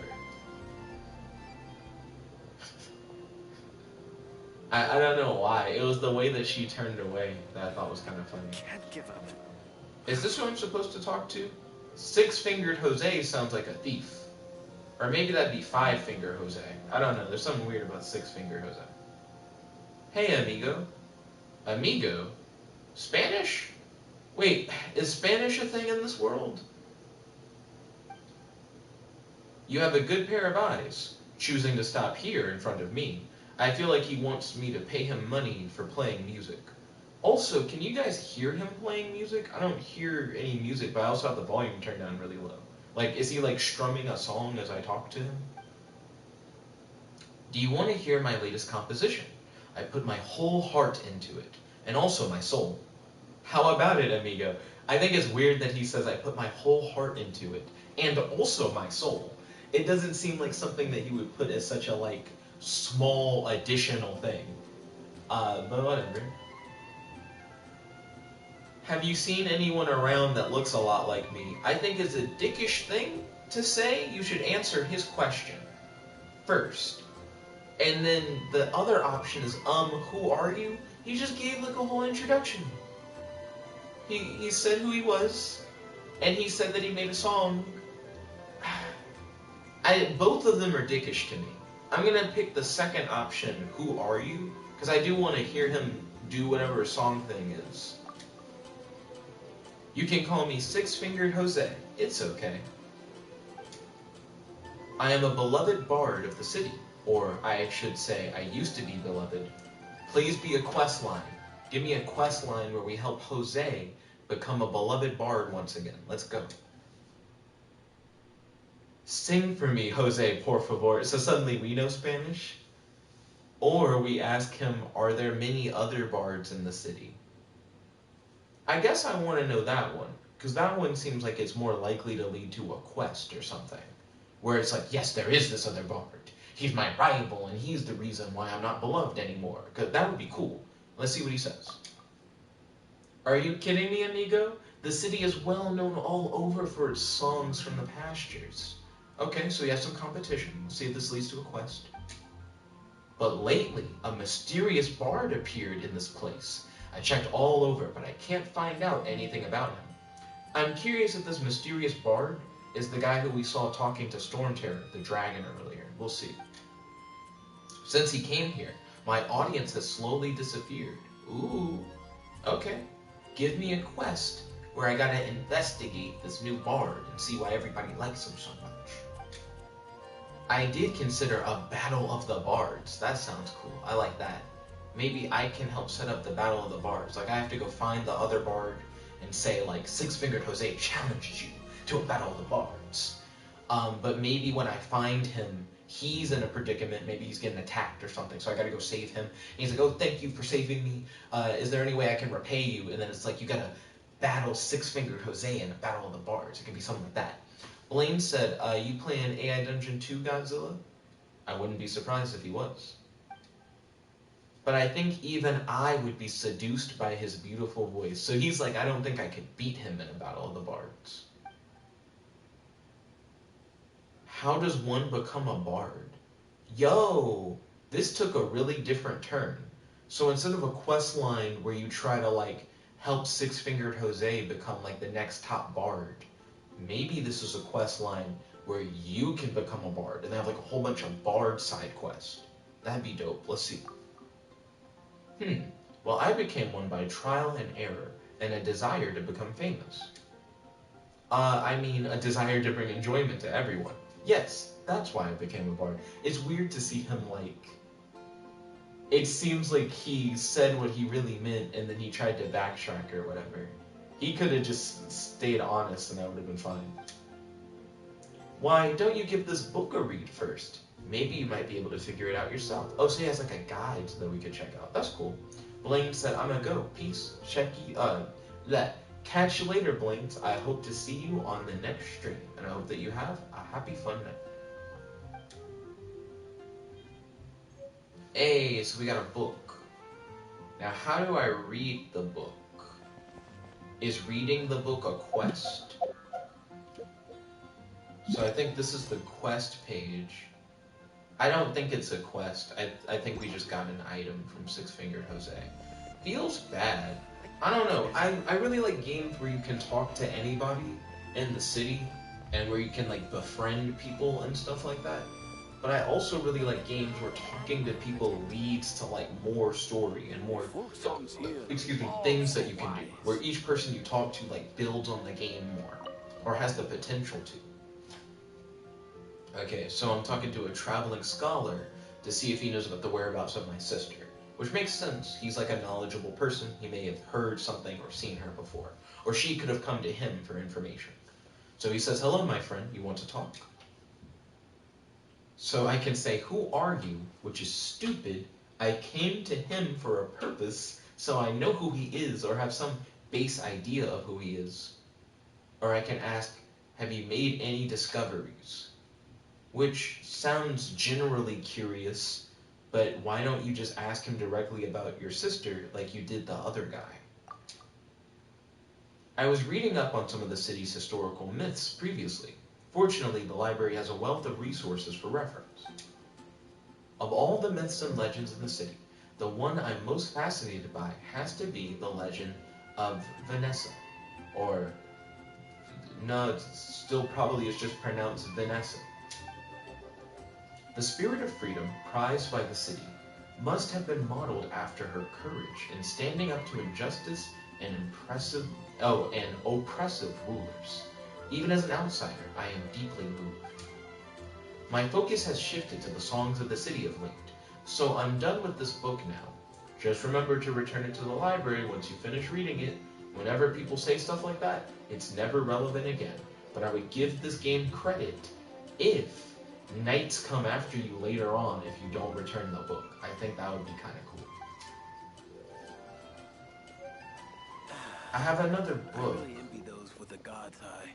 I don't know why. It was the way that she turned away that I thought was kind of funny. Can't give up. Is this who I'm supposed to talk to? Six-fingered Jose sounds like a thief. Or maybe that'd be five-finger Jose. I don't know. There's something weird about six-finger Jose. Hey, amigo. Amigo? Spanish? Wait, is Spanish a thing in this world? You have a good pair of eyes, choosing to stop here in front of me. I feel like he wants me to pay him money for playing music. Also, can you guys hear him playing music? I don't hear any music, but I also have the volume turned down really low. Like, is he like strumming a song as I talk to him? Do you want to hear my latest composition? I put my whole heart into it, and also my soul. How about it, amigo? I think it's weird that he says I put my whole heart into it, and also my soul. It doesn't seem like something that you would put as such a, like, small additional thing. But whatever. Have you seen anyone around that looks a lot like me? I think it's a dickish thing to say. You should answer his question first. And then the other option is, who are you? He just gave like a whole introduction. He said who he was, and he said that he made a song. Both of them are dickish to me. I'm gonna pick the second option, who are you? Because I do want to hear him do whatever song thing is. You can call me Six-Fingered Jose. It's okay. I am a beloved bard of the city. Or I should say, I used to be beloved. Please be a quest line. Give me a quest line where we help Jose become a beloved bard once again. Let's go. Sing for me, Jose, por favor. So suddenly we know Spanish? Or we ask him, are there many other bards in the city? I guess I want to know that one, because that one seems like it's more likely to lead to a quest or something. Where it's like, yes, there is this other bard. He's my rival, and he's the reason why I'm not beloved anymore. Because that would be cool. Let's see what he says. Are you kidding me, amigo? The city is well known all over for its songs from the pastures. Okay, so we have some competition. Let's see if this leads to a quest. But lately, a mysterious bard appeared in this place. I checked all over, but I can't find out anything about him. I'm curious if this mysterious bard is the guy who we saw talking to Storm Terror, the dragon, earlier. We'll see. Since he came here, my audience has slowly disappeared. Ooh, okay. Give me a quest where I gotta investigate this new bard and see why everybody likes him so much. I did consider a battle of the bards. That sounds cool. I like that. Maybe I can help set up the battle of the bards. Like I have to go find the other bard and say like Six-Fingered Jose challenges you to a battle of the bards. But maybe when I find him, he's in a predicament. Maybe he's getting attacked or something. So I gotta go save him. And he's like, oh, thank you for saving me. Is there any way I can repay you? And then it's like you gotta battle Six-Fingered Jose in a battle of the bards. It could be something like that. Blaine said, you playing AI Dungeon 2 Godzilla? I wouldn't be surprised if he was. But I think even I would be seduced by his beautiful voice. So he's like, I don't think I could beat him in a battle of the bards. How does one become a bard? Yo, this took a really different turn. So instead of a quest line where you try to like help Six-Fingered Jose become like the next top bard, maybe this is a quest line where you can become a bard and they have like a whole bunch of bard side quests. That'd be dope. Let's see. Well, I became one by trial and error and a desire to become famous. I mean, a desire to bring enjoyment to everyone. Yes, that's why I became a bard. It's weird to see him like... It seems like he said what he really meant and then he tried to backtrack or whatever. He could have just stayed honest and that would have been fine. Why don't you give this book a read first? Maybe you might be able to figure it out yourself. Oh, so he has like a guide that we could check out. That's cool. Blaine said, I'm gonna go. Peace. Catch you later, Blaines. I hope to see you on the next stream. And I hope that you have a happy, fun night. Hey, so we got a book. Now, how do I read the book? Is reading the book a quest? So I think this is the quest page. I don't think it's a quest. I think we just got an item from Six-Fingered Jose. Feels bad. I don't know. I really like games where you can talk to anybody in the city and where you can like befriend people and stuff like that. But I also really like games where talking to people leads to like more story and more things that you can do. Where each person you talk to like builds on the game more or has the potential to. Okay, so I'm talking to a traveling scholar to see if he knows about the whereabouts of my sister. Which makes sense. He's like a knowledgeable person. He may have heard something or seen her before. Or she could have come to him for information. So he says, hello, my friend. You want to talk? So I can say, who are you? Which is stupid. I came to him for a purpose, so I know who he is or have some base idea of who he is. Or I can ask, have you made any discoveries? Which sounds generally curious, but why don't you just ask him directly about your sister like you did the other guy? I was reading up on some of the city's historical myths previously. Fortunately, the library has a wealth of resources for reference. Of all the myths and legends in the city, the one I'm most fascinated by has to be the legend of Vanessa. Or, no, it's still probably is just pronounced Vanessa. The spirit of freedom prized by the city must have been modeled after her courage in standing up to injustice and oppressive rulers. Even as an outsider, I am deeply moved. My focus has shifted to the songs of the city of Linked, so I'm done with this book now. Just remember to return it to the library once you finish reading it. Whenever people say stuff like that, it's never relevant again. But I would give this game credit if knights come after you later on if you don't return the book. I think that would be kind of cool. I have another book. I really envy those with the God's eye.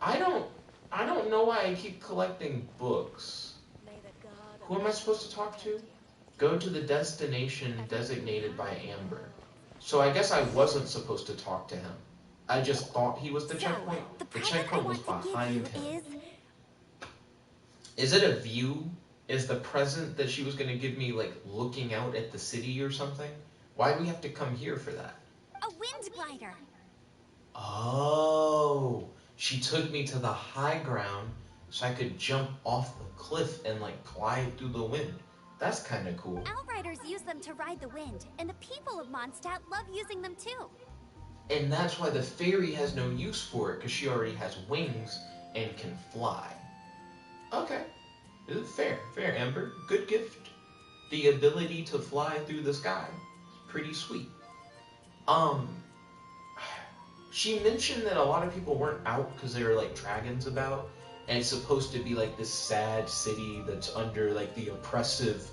I don't know why I keep collecting books. Who am I supposed to talk to? Go to the destination designated by Amber. So I guess I wasn't supposed to talk to him. I just thought he was the checkpoint. The checkpoint was behind him. Is it a view? Is the present that she was going to give me, like, looking out at the city or something? Why do we have to come here for that? A wind glider. Oh, she took me to the high ground so I could jump off the cliff and, like, glide through the wind. That's kind of cool. Outriders use them to ride the wind, and the people of Mondstadt love using them too. And that's why the fairy has no use for it, because she already has wings and can fly. Okay. Fair, Amber. Good gift. The ability to fly through the sky. Pretty sweet. She mentioned that a lot of people weren't out because there were, like, dragons about. And it's supposed to be, like, this sad city that's under, like, the oppressive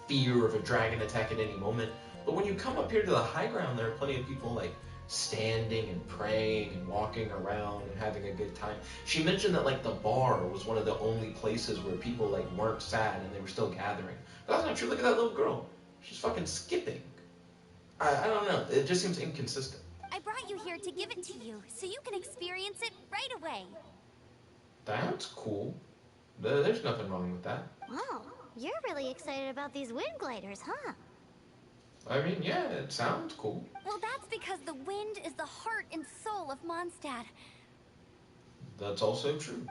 fear of a dragon attack at any moment. But when you come up here to the high ground, there are plenty of people, like, standing and praying and walking around and having a good time. She mentioned that, like, the bar was one of the only places where people, like, weren't sad and they were still gathering. But that's not true. Look at that little girl. She's fucking skipping. I don't know. It just seems inconsistent. I brought you here to give it to you, so you can experience it right away. That's cool. There's nothing wrong with that. Wow, you're really excited about these wind gliders, huh? I mean, yeah, it sounds cool. Well, that's because the wind is the heart and soul of Mondstadt. That's also true.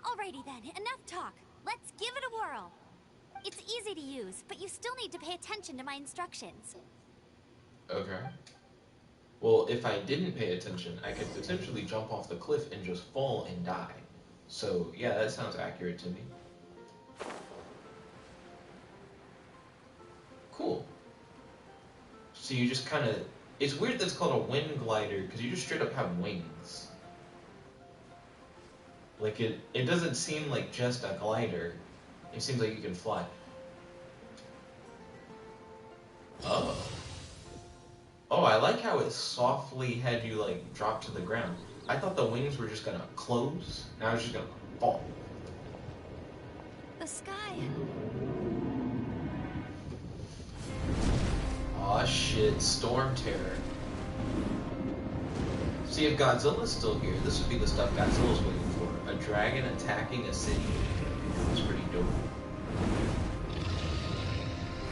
Alrighty then, enough talk. Let's give it a whirl. It's easy to use, but you still need to pay attention to my instructions. Okay. Well, if I didn't pay attention, I could potentially jump off the cliff and just fall and die. So, yeah, that sounds accurate to me. Cool. So you just kind of... It's weird that it's called a wind glider, because you just straight up have wings. Like, it doesn't seem like just a glider. It seems like you can fly. Oh. Oh, I like how it softly had you, like, drop to the ground. I thought the wings were just gonna close. Now it's just gonna fall. The sky. Aw, shit. Storm Terror. See, if Godzilla's still here, this would be the stuff Godzilla's waiting for. A dragon attacking a city. That's pretty dope.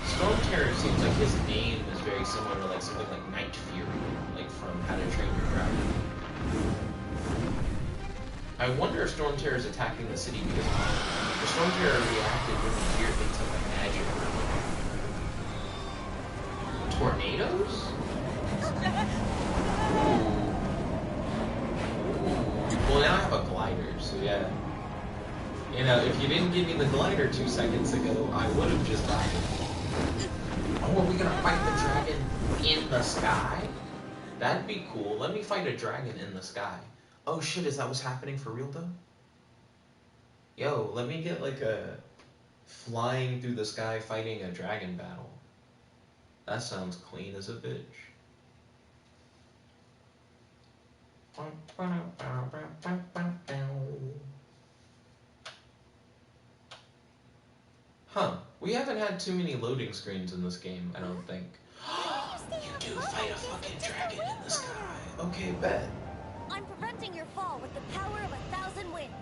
Storm Terror seems like his name is very similar to, like, something like Night Fury, like from How to Train Your Dragon. I wonder if Storm Terror is attacking the city because the Storm Terror reacted really weirdly to the magic. Tornadoes? Ooh. Well, now I have a glider, so yeah. You know, if you didn't give me the glider 2 seconds ago, I would have just died. Oh, are we gonna fight the dragon in the sky? That'd be cool. Let me fight a dragon in the sky. Oh shit, is that what's happening for real though? Yo, let me get like a flying through the sky fighting a dragon battle. That sounds clean as a bitch. Huh. We haven't had too many loading screens in this game, I don't think. You do fight a fucking dragon in the sky. Okay, bet. I'm preventing your fall with the power of 1,000 winds.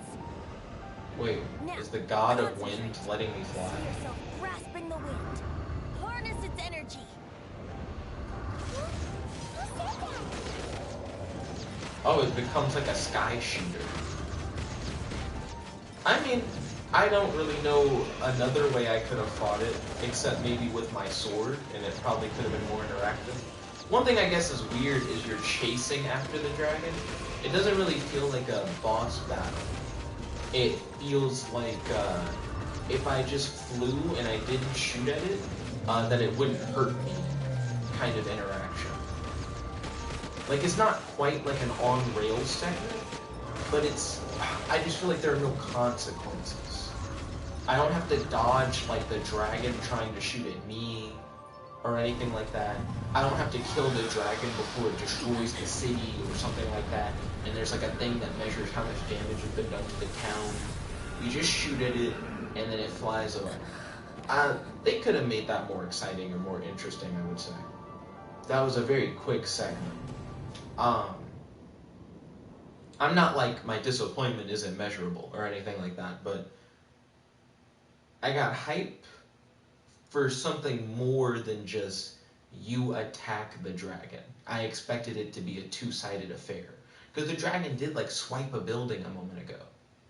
Wait, Now, is the god of wind letting me fly? See yourself grasping the wind. Harness its energy. Oh, it becomes like a sky shooter. I mean, I don't really know another way I could have fought it, except maybe with my sword, and it probably could have been more interactive. One thing I guess is weird is you're chasing after the dragon. It doesn't really feel like a boss battle. It feels like if I just flew and I didn't shoot at it, that it wouldn't hurt me kind of interaction. Like, it's not quite like an on-rails segment, but I just feel like there are no consequences. I don't have to dodge, like, the dragon trying to shoot at me, or anything like that. I don't have to kill the dragon before it destroys the city, or something like that, and there's, like, a thing that measures how much damage has been done to the town. You just shoot at it, and then it flies away. They could have made that more exciting or more interesting, I would say. That was a very quick segment. I'm not like my disappointment isn't measurable or anything like that, but I got hype for something more than just you attack the dragon. I expected it to be a two-sided affair. Because the dragon did like swipe a building a moment ago.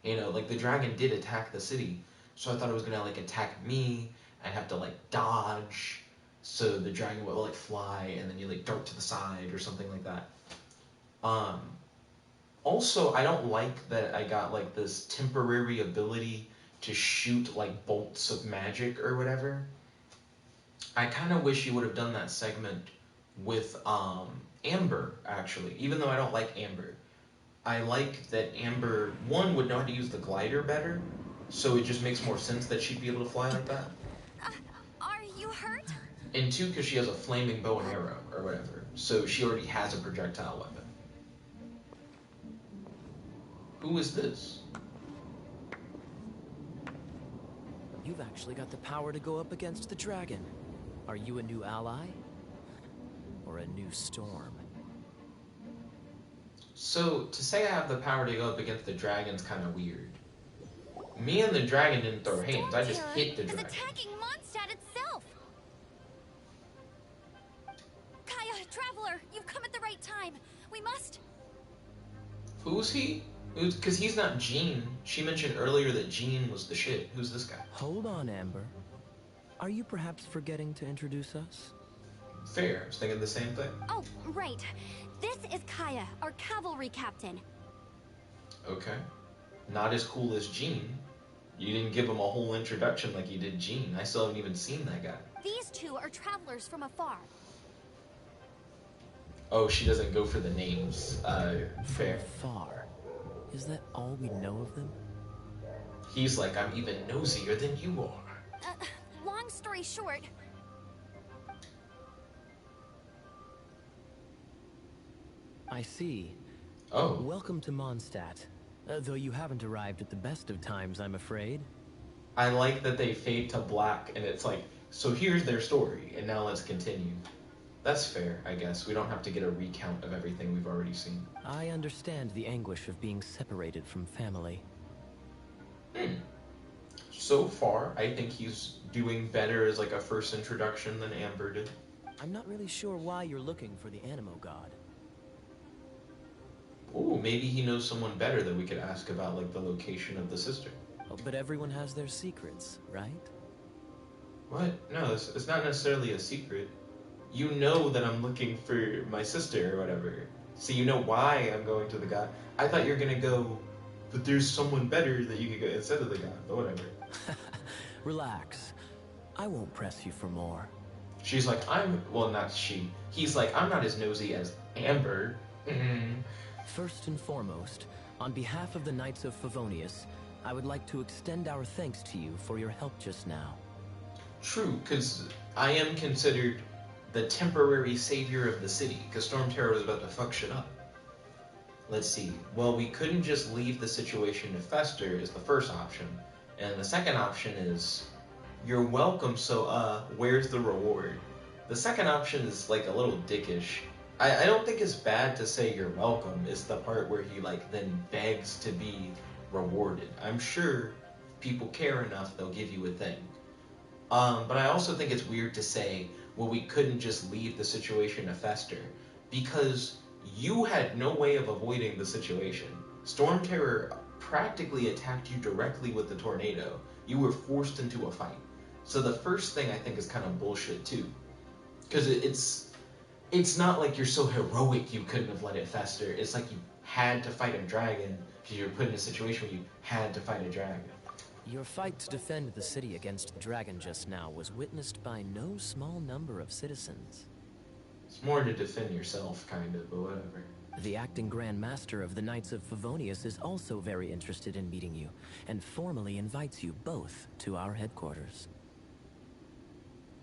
You know, like the dragon did attack the city. So I thought it was gonna like attack me. I'd have to like dodge. So the dragon would like fly and then you like dart to the side or something like that. Also, I don't like that I got like this temporary ability to shoot like bolts of magic or whatever. I kind of wish you would have done that segment with Amber, actually, even though I don't like Amber. I like that Amber, one, would know how to use the glider better, so it just makes more sense that she'd be able to fly like that. Are you hurt? And two, because she has a flaming bow and arrow, or whatever, so she already has a projectile weapon. Who is this? You've actually got the power to go up against the dragon. Are you a new ally? Or a new storm? So, to say I have the power to go up against the dragon's kind of weird. Me and the dragon didn't throw hands, I just hit the dragon. Is attacking Mondstadt itself! Kaya, Traveler, you've come at the right time. We must... Who's he? Because he's not Jean. She mentioned earlier that Jean was the shit. Who's this guy? Hold on, Amber. Are you perhaps forgetting to introduce us? Fair. I was thinking the same thing. Oh, right. This is Kaya, our cavalry captain. Okay. Not as cool as Jean. You didn't give him a whole introduction like you did Jean. I still haven't even seen that guy. These two are travelers from afar. Oh, she doesn't go for the names. Fair. Far. Is that all we know of them? He's like, I'm even nosier than you are. Long story short... I see. Oh. Welcome to Mondstadt. Though you haven't arrived at the best of times, I'm afraid. I like that they fade to black and it's like, so here's their story, and now let's continue. That's fair, I guess. We don't have to get a recount of everything we've already seen. I understand the anguish of being separated from family. So far, I think he's doing better as like a first introduction than Amber did. I'm not really sure why you're looking for the Animo God. Ooh, maybe he knows someone better that we could ask about like the location of the sister. Oh, but everyone has their secrets, right? What? No, it's not necessarily a secret. You know that I'm looking for my sister or whatever. So you know why I'm going to the god. I thought you were gonna go, but there's someone better that you could go instead of the god, but whatever. Relax. I won't press you for more. She's like, well, not she. He's like, I'm not as nosy as Amber. First and foremost, on behalf of the Knights of Favonius, I would like to extend our thanks to you for your help just now. True, because I am considered the temporary savior of the city, because Storm Terror was about to fuck shit up. Let's see. Well, we couldn't just leave the situation to fester is the first option. And the second option is, you're welcome, so, where's the reward? The second option is, like, a little dickish. I don't think it's bad to say you're welcome. It's the part where he, like, then begs to be rewarded. I'm sure people care enough, they'll give you a thing. But I also think it's weird to say, well, we couldn't just leave the situation to fester, because you had no way of avoiding the situation. Storm Terror practically attacked you directly with the tornado. You were forced into a fight. So the first thing I think is kind of bullshit too. Because it's not like you're so heroic you couldn't have let it fester. It's like you had to fight a dragon because you were put in a situation where you had to fight a dragon. Your fight to defend the city against the dragon just now was witnessed by no small number of citizens. It's more to defend yourself, kind of, but whatever. The acting Grand Master of the Knights of Favonius is also very interested in meeting you, and formally invites you both to our headquarters.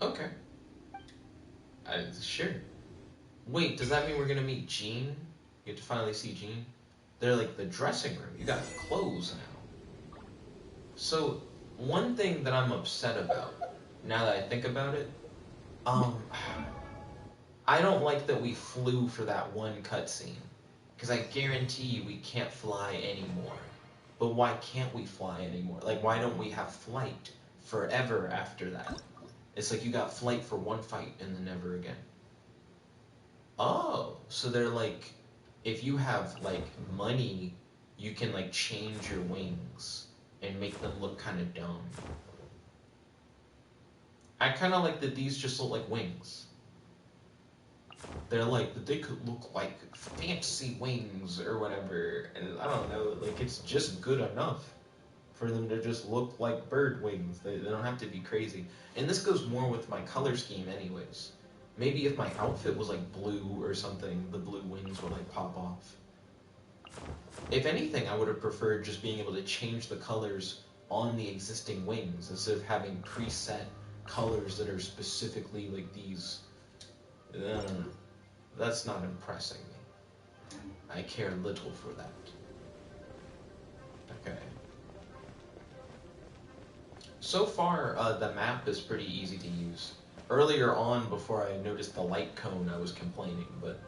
Okay. Sure. Wait, does that mean we're gonna meet Jean? You get to finally see Jean? They're like the dressing room. You got clothes now. So, one thing that I'm upset about, now that I think about it, I don't like that we flew for that one cutscene. Because I guarantee you we can't fly anymore. But why can't we fly anymore? Like, why don't we have flight forever after that? It's like you got flight for one fight and then never again. Oh, so they're like, if you have, like, money, you can, like, change your wings and make them look kind of dumb. I kind of like that these just look like wings. They're like, that they could look like fancy wings or whatever, and I don't know, like, it's just good enough for them to just look like bird wings. They don't have to be crazy. And this goes more with my color scheme anyways. Maybe if my outfit was like blue or something, the blue wings would like pop off. If anything, I would have preferred just being able to change the colors on the existing wings instead of having preset colors that are specifically like these. That's not impressing me. I care little for that. Okay. So far, the map is pretty easy to use. Earlier on, before I noticed the light cone, I was complaining, but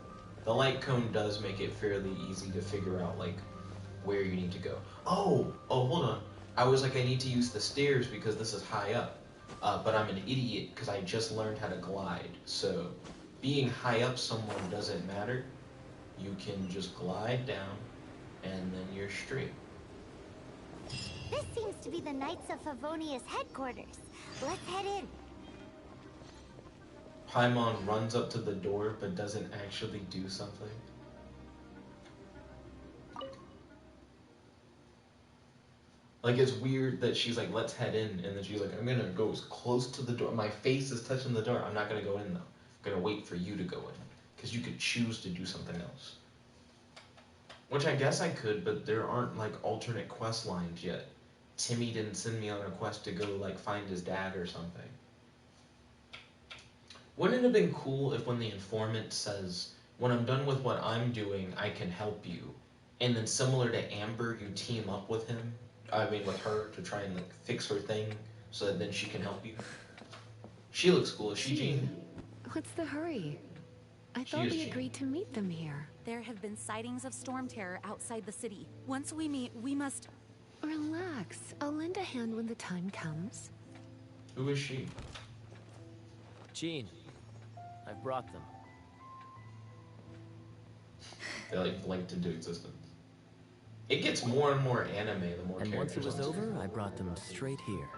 the light cone does make it fairly easy to figure out, like, where you need to go. Oh, hold on. I was like, I need to use the stairs because this is high up. But I'm an idiot because I just learned how to glide. So, being high up somewhere doesn't matter. You can just glide down, and then you're straight. This seems to be the Knights of Favonius headquarters. Let's head in. Paimon runs up to the door but doesn't actually do something. Like, it's weird that she's like, let's head in, and then she's like, I'm gonna go as close to the door. My face is touching the door. I'm not gonna go in though. I'm gonna wait for you to go in. Because you could choose to do something else. Which I guess I could, but there aren't like alternate quest lines yet. Timmy didn't send me on a quest to go like find his dad or something. Wouldn't it have been cool if when the informant says, when I'm done with what I'm doing, I can help you. And then similar to Amber, you team up with him. I mean with her to try and like fix her thing so that then she can help you. She looks cool. Is she Jean? What's the hurry? I thought we agreed to meet them here. There have been sightings of storm terror outside the city. Once we meet, we must... Relax. I'll lend a hand when the time comes. Who is she? Jean, I've brought them. They like blinked into existence. It gets more and more anime the more And once it characters was on screen. over, I brought them straight here.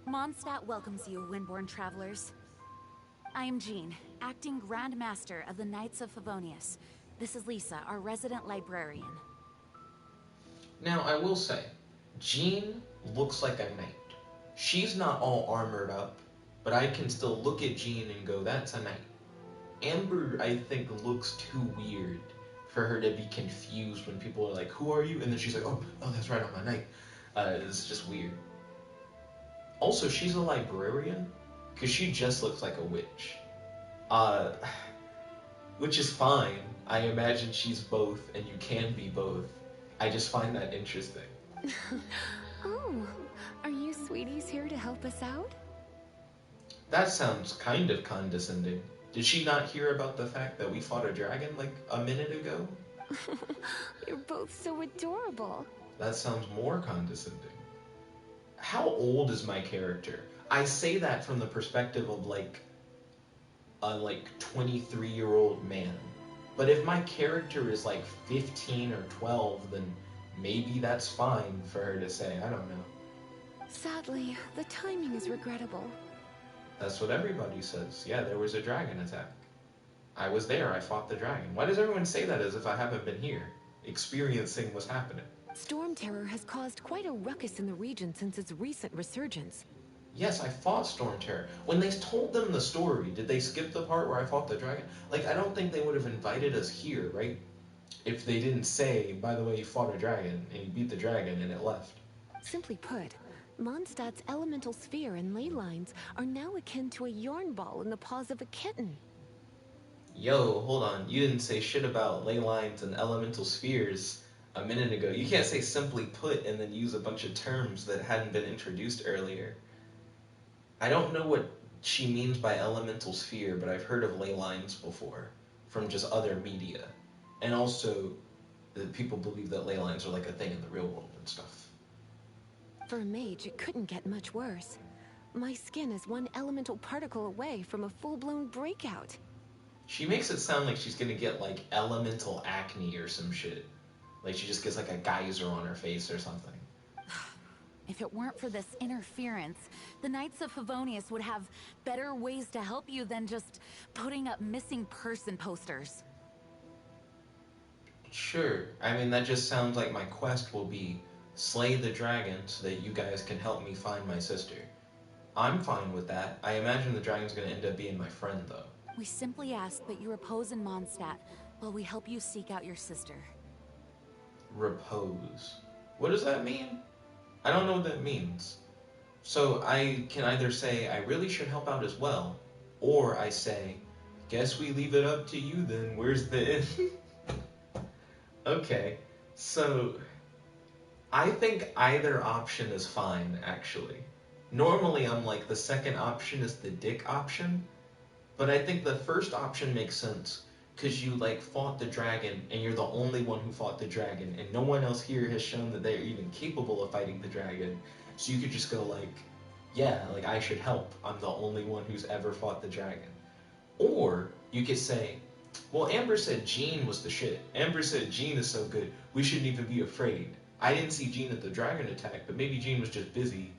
Mondstadt welcomes you, Windborn travelers. I am Jean, acting Grand Master of the Knights of Favonius. This is Lisa, our resident librarian. Now, I will say, Jean looks like a knight. She's not all armored up, but I can still look at Jean and go, that's a knight. Amber, I think, looks too weird for her to be confused when people are like, who are you? And then she's like, oh, that's right, I'm a knight. It's just weird. Also, she's a librarian, because she just looks like a witch. Which is fine. I imagine she's both, and you can be both. I just find that interesting. Oh, are you sweeties here to help us out? That sounds kind of condescending. Did she not hear about the fact that we fought a dragon like a minute ago? You're both so adorable. That sounds more condescending. How old is my character? I say that from the perspective of like a 23-year-old man. But if my character is like 15 or 12, then maybe that's fine for her to say. I don't know. Sadly, the timing is regrettable. That's what everybody says. Yeah, there was a dragon attack. I was there. I fought the dragon. Why does everyone say that as if I haven't been here, experiencing what's happening? Storm Terror has caused quite a ruckus in the region since its recent resurgence. Yes, I fought Storm Terror. When they told them the story, did they skip the part where I fought the dragon? Like, I don't think they would have invited us here, right? If they didn't say, by the way, you fought a dragon, and you beat the dragon, and it left. Simply put, Mondstadt's elemental sphere and ley lines are now akin to a yarn ball in the paws of a kitten. Yo, hold on. You didn't say shit about ley lines and elemental spheres a minute ago. You can't say simply put and then use a bunch of terms that hadn't been introduced earlier. I don't know what she means by elemental sphere, but I've heard of ley lines before from just other media. And also, people believe that ley lines are like a thing in the real world and stuff. For a mage, it couldn't get much worse. My skin is one elemental particle away from a full-blown breakout. She makes it sound like she's gonna get like elemental acne or some shit. Like she just gets like a geyser on her face or something. If it weren't for this interference, the Knights of Favonius would have better ways to help you than just putting up missing person posters. Sure. I mean, that just sounds like my quest will be slay the dragon so that you guys can help me find my sister. I'm fine with that. I imagine the dragon's gonna end up being my friend, though. We simply ask that you repose in Mondstadt while we help you seek out your sister. Repose. What does that mean? I don't know what that means. So I can either say I really should help out as well, or I say, guess we leave it up to you then. Where's the Okay, so I think either option is fine, actually. Normally I'm like, the second option is the dick option, but I think the first option makes sense because you like fought the dragon and you're the only one who fought the dragon and no one else here has shown that they're even capable of fighting the dragon. So you could just go like, yeah, like I should help. I'm the only one who's ever fought the dragon. Or you could say, well, Amber said Jean was the shit. Amber said Jean is so good, we shouldn't even be afraid. I didn't see Jean at the dragon attack, but maybe Jean was just busy.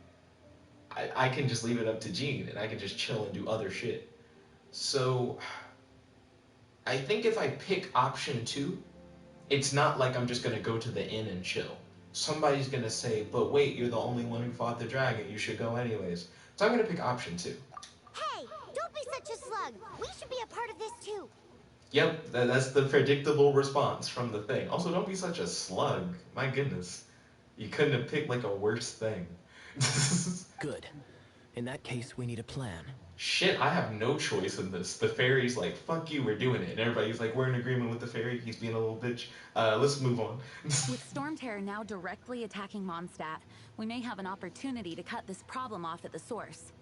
I can just leave it up to Jean and I can just chill and do other shit. So I think if I pick option 2, it's not like I'm just going to go to the inn and chill. Somebody's going to say, but wait, you're the only one who fought the dragon. You should go anyways. So I'm going to pick option 2. Hey, don't be such a slug. We should be a part of this too. Yep, that's the predictable response from the thing. Also, don't be such a slug. My goodness. You couldn't have picked like a worse thing. Good. In that case, we need a plan. Shit, I have no choice in this. The fairy's like, fuck you, we're doing it. And everybody's like, we're in agreement with the fairy. He's being a little bitch. Let's move on. With Storm Terror now directly attacking Mondstadt, we may have an opportunity to cut this problem off at the source.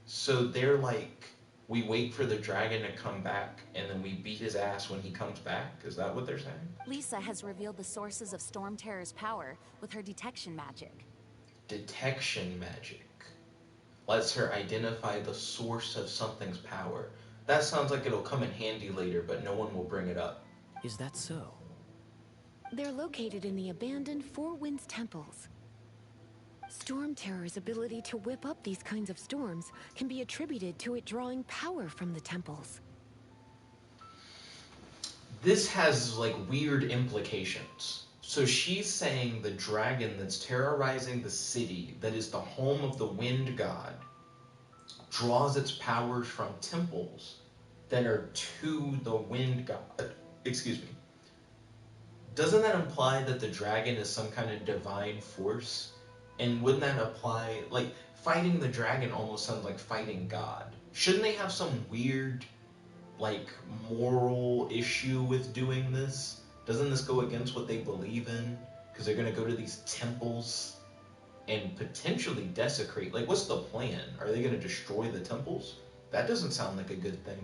So they're like, we wait for the dragon to come back, and then we beat his ass when he comes back? Is that what they're saying? Lisa has revealed the sources of Storm Terror's power with her detection magic. Detection magic lets her identify the source of something's power. That sounds like it'll come in handy later, but no one will bring it up. Is that so? They're located in the abandoned Four Winds temples. Storm Terror's ability to whip up these kinds of storms can be attributed to it drawing power from the temples. This has like weird implications. So she's saying the dragon that's terrorizing the city, that is the home of the wind god, draws its powers from temples that are to the wind god. Excuse me. Doesn't that imply that the dragon is some kind of divine force? And wouldn't that apply, like, fighting the dragon almost sounds like fighting God. Shouldn't they have some weird, like, moral issue with doing this? Doesn't this go against what they believe in? Because they're going to go to these temples and potentially desecrate. Like, what's the plan? Are they going to destroy the temples? That doesn't sound like a good thing.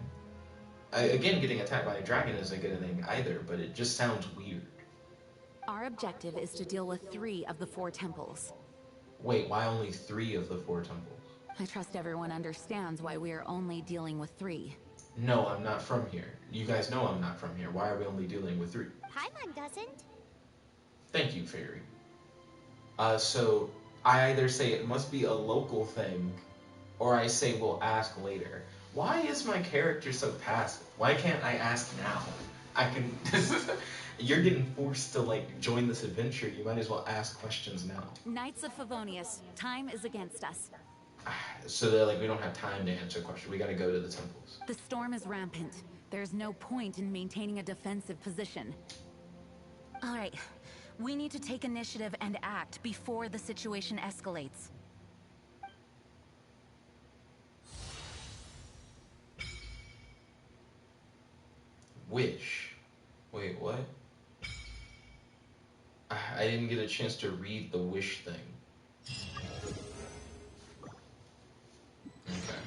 Again, getting attacked by a dragon isn't a good thing either, but it just sounds weird. Our objective is to deal with 3 of the 4 temples. Wait, why only 3 of the 4 temples? I trust everyone understands why we are only dealing with 3. No, I'm not from here. You guys know I'm not from here. Why are we only dealing with 3? Paimon doesn't. Thank you, Fairy. So I either say it must be a local thing, or I say we'll ask later. Why is my character so passive? Why can't I ask now? I can. You're getting forced to like join this adventure. You might as well ask questions now. Knights of Favonius, time is against us. So they're like, we don't have time to answer questions. We gotta go to the temples. The storm is rampant. There's no point in maintaining a defensive position. All right, we need to take initiative and act before the situation escalates. Wish. Wait, what? I didn't get a chance to read the wish thing. Okay.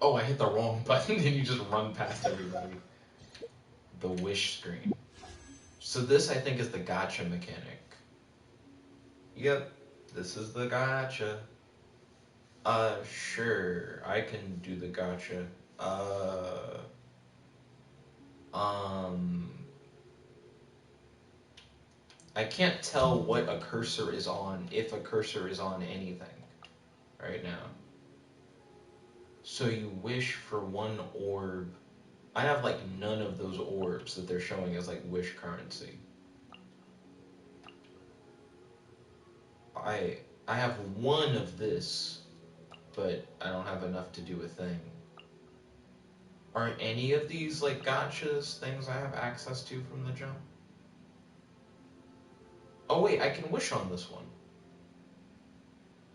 Oh, I hit the wrong button and you just run past everybody. The wish screen. So this, I think, is the gacha mechanic. Yep, this is the gacha. Sure, I can do the gacha. I can't tell what a cursor is on, if a cursor is on anything right now. So you wish for one orb. I have like none of those orbs that they're showing as like wish currency. I have one of this, but I don't have enough to do a thing. Are any of these like gachas things I have access to from the jump? Oh wait, I can wish on this one.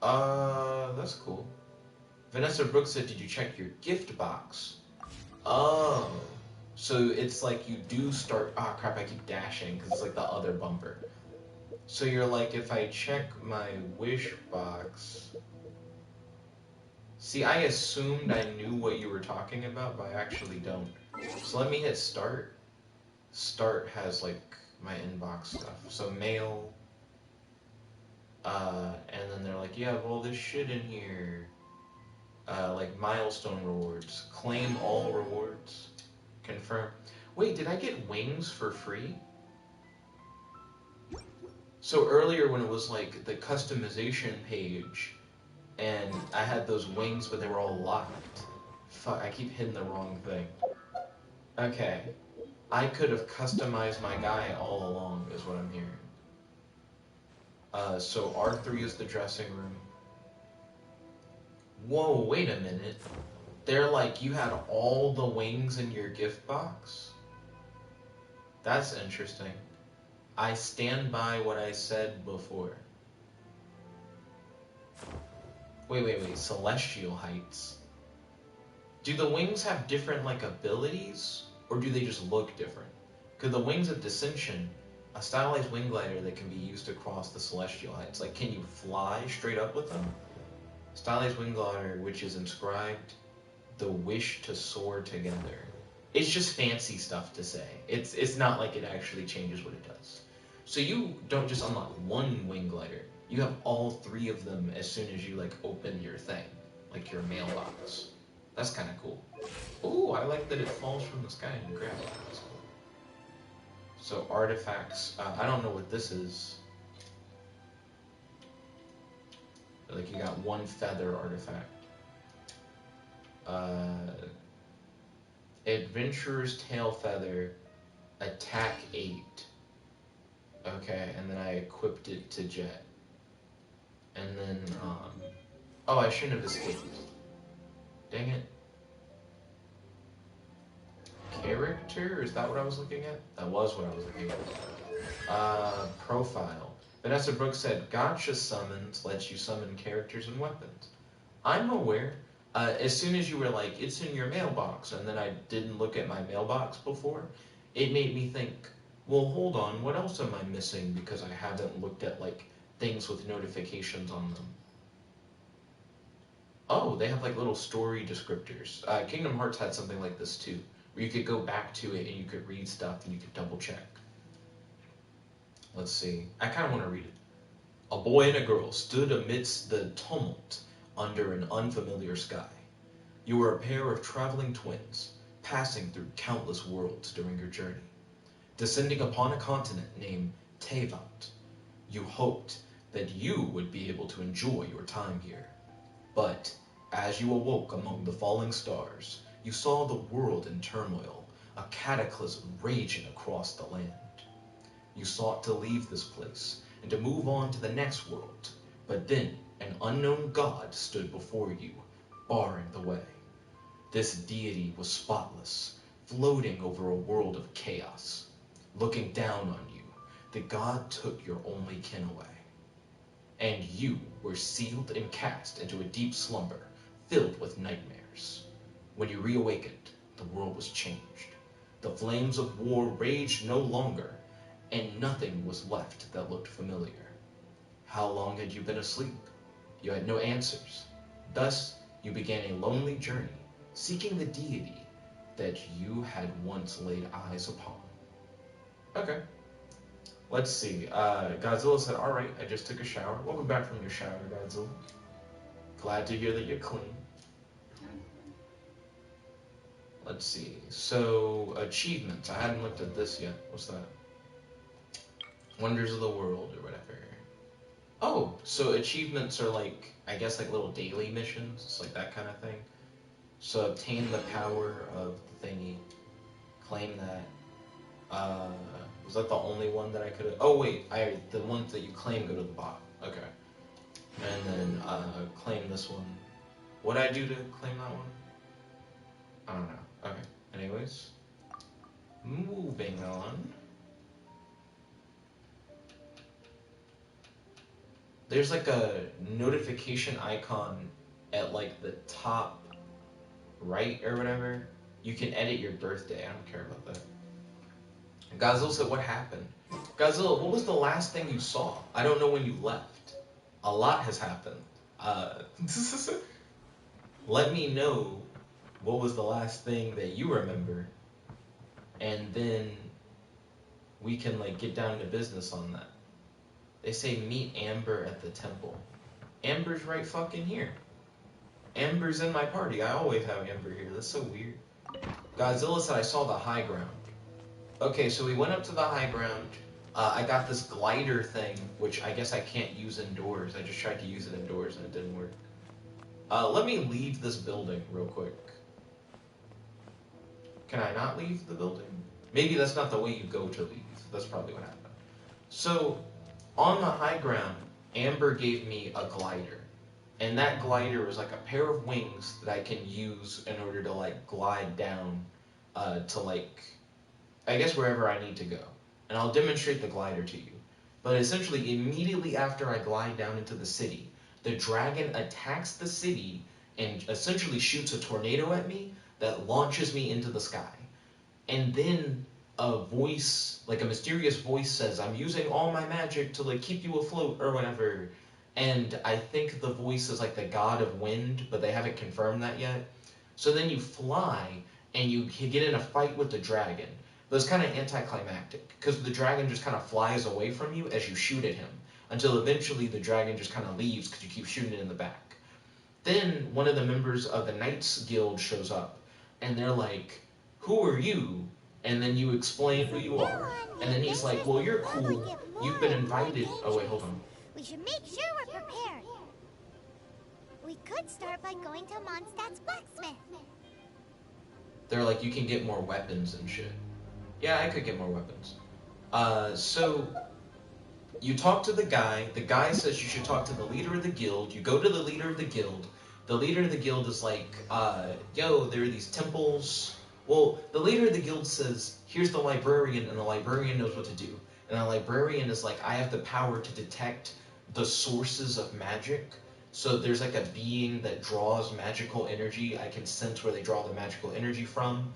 That's cool. Vanessa Brooks said, did you check your gift box? Oh. So it's like you do start... Ah, crap, I keep dashing because it's like the other bumper. So you're like, if I check my wish box... See, I assumed I knew what you were talking about, but I actually don't. So let me hit start. Start has like my inbox stuff. So mail... and then they're like, you have all this shit in here. Like milestone rewards. Claim all rewards. Confirm. Wait, did I get wings for free? So earlier when it was like the customization page, and I had those wings, but they were all locked. Fuck, I keep hitting the wrong thing. Okay. I could have customized my guy all along, is what I'm hearing. So R3 is the dressing room. Whoa, wait a minute. They're like, you had all the wings in your gift box? That's interesting. I stand by what I said before. Wait, Celestial Heights. Do the wings have different, like, abilities? Or do they just look different? Because the wings of Dissension, a stylized wing glider that can be used across the Celestial Heights. Like, can you fly straight up with them? Stylized wing glider, which is inscribed, the wish to soar together. It's just fancy stuff to say. It's not like it actually changes what it does. So you don't just unlock one wing glider. You have all 3 of them as soon as you, like, open your thing. Like your mailbox. That's kind of cool. Ooh, I like that it falls from the sky and you grab it. That's cool. So artifacts. I don't know what this is. Like you got 1 feather artifact. Adventurer's tail feather. Attack 8. Okay, and then I equipped it to Jet. And then, oh, I shouldn't have escaped. Dang it. Character? Is that what I was looking at? That was what I was looking at. Profile. Vanessa Brooks said, Gotcha summons lets you summon characters and weapons. I'm aware. As soon as you were like, it's in your mailbox, and then I didn't look at my mailbox before, it made me think, well, hold on, what else am I missing because I haven't looked at, like, things with notifications on them? Oh, they have, like, little story descriptors. Kingdom Hearts had something like this, too, where you could go back to it and you could read stuff and you could double-check. Let's see. I kind of want to read it. A boy and a girl stood amidst the tumult under an unfamiliar sky. You were a pair of traveling twins. passing through countless worlds during your journey. Descending upon a continent named Teyvat, you hoped that you would be able to enjoy your time here. But as you awoke among the falling stars, you saw the world in turmoil, a cataclysm raging across the land. You sought to leave this place and to move on to the next world, but then an unknown god stood before you, barring the way. This deity was spotless, floating over a world of chaos. Looking down on you, the god took your only kin away. And you were sealed and cast into a deep slumber, filled with nightmares. When you reawakened, the world was changed. The flames of war raged no longer, and nothing was left that looked familiar. How long had you been asleep? You had no answers. Thus, you began a lonely journey, seeking the deity that you had once laid eyes upon. Okay. Let's see. Godzilla said, alright, I just took a shower. Welcome back from your shower, Godzilla. Glad to hear that you're clean. Let's see. So, achievements. I hadn't looked at this yet. What's that? Wonders of the world or whatever. Oh, so achievements are like, I guess like little daily missions. It's like that kind of thing. So obtain the power of the thingy. Claim that. Was that the only one that I could have? Oh wait, the ones that you claim go to the bottom. Okay. And then claim this one. What'd I do to claim that one? I don't know. Okay. Anyways. Moving on. There's like a notification icon at like the top right or whatever. You can edit your birthday. I don't care about that. Godzilla said, what happened? Godzilla, what was the last thing you saw? I don't know when you left. A lot has happened. Let me know what was the last thing that you remember, and then we can like get down to business on that. They say meet Amber at the temple. Amber's right fucking here. Amber's in my party. I always have Amber here. That's so weird. Godzilla said I saw the high ground. Okay, so we went up to the high ground. I got this glider thing, which I guess I can't use indoors. I just tried to use it indoors and it didn't work. Let me leave this building real quick. Can I not leave the building? Maybe that's not the way you go to leave. That's probably what happened. So, on the high ground, Amber gave me a glider. And that glider was like a pair of wings that I can use in order to like glide down to like, I guess wherever I need to go. And I'll demonstrate the glider to you. But essentially, immediately after I glide down into the city, the dragon attacks the city and essentially shoots a tornado at me that launches me into the sky. And then a voice, like a mysterious voice says, I'm using all my magic to like keep you afloat or whatever. And I think the voice is like the god of wind, but they haven't confirmed that yet. So then you fly and you get in a fight with the dragon. But it's kind of anticlimactic, because the dragon just kind of flies away from you as you shoot at him, until eventually the dragon just kind of leaves because you keep shooting it in the back. Then one of the members of the Knights Guild shows up, and they're like, who are you? And then you explain who you are. And then he's like, well, you're cool. You've been invited. Oh, wait, hold on. We should make sure we're prepared. We could start by going to Mondstadt's blacksmith. They're like, you can get more weapons and shit. Yeah, I could get more weapons. So you talk to the guy. The guy says you should talk to the leader of the guild. You go to the leader of the guild. The leader of the guild is like, yo, there are these temples. Well, the leader of the guild says, here's the librarian, and the librarian knows what to do. And the librarian is like, I have the power to detect the sources of magic. So there's like a being that draws magical energy. I can sense where they draw the magical energy from.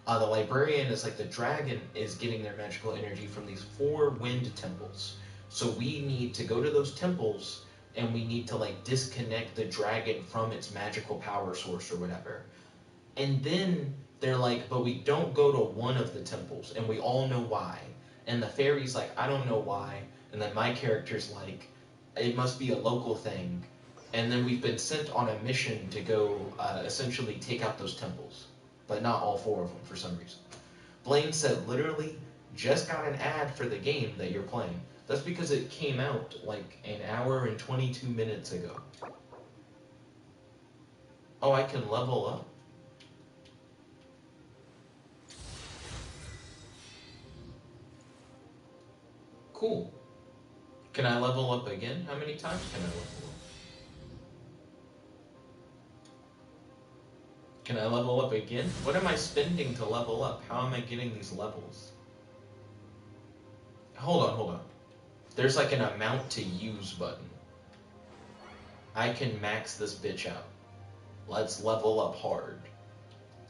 The librarian is like the dragon is getting their magical energy from these 4 wind temples. So we need to go to those temples and we need to like disconnect the dragon from its magical power source or whatever. And then they're like, but we don't go to one of the temples, and we all know why. And the fairy's like, I don't know why. And then my character's like, it must be a local thing. And then we've been sent on a mission to go essentially take out those temples. but not all 4 of them for some reason. Blaine said literally just got an ad for the game that you're playing. That's because it came out like an hour and 22 minutes ago. Oh, I can level up? Cool. Can I level up again? How many times can I level up? Can I level up again? What am I spending to level up? How am I getting these levels? Hold on. There's like an amount to use button. I can max this bitch out. Let's level up hard.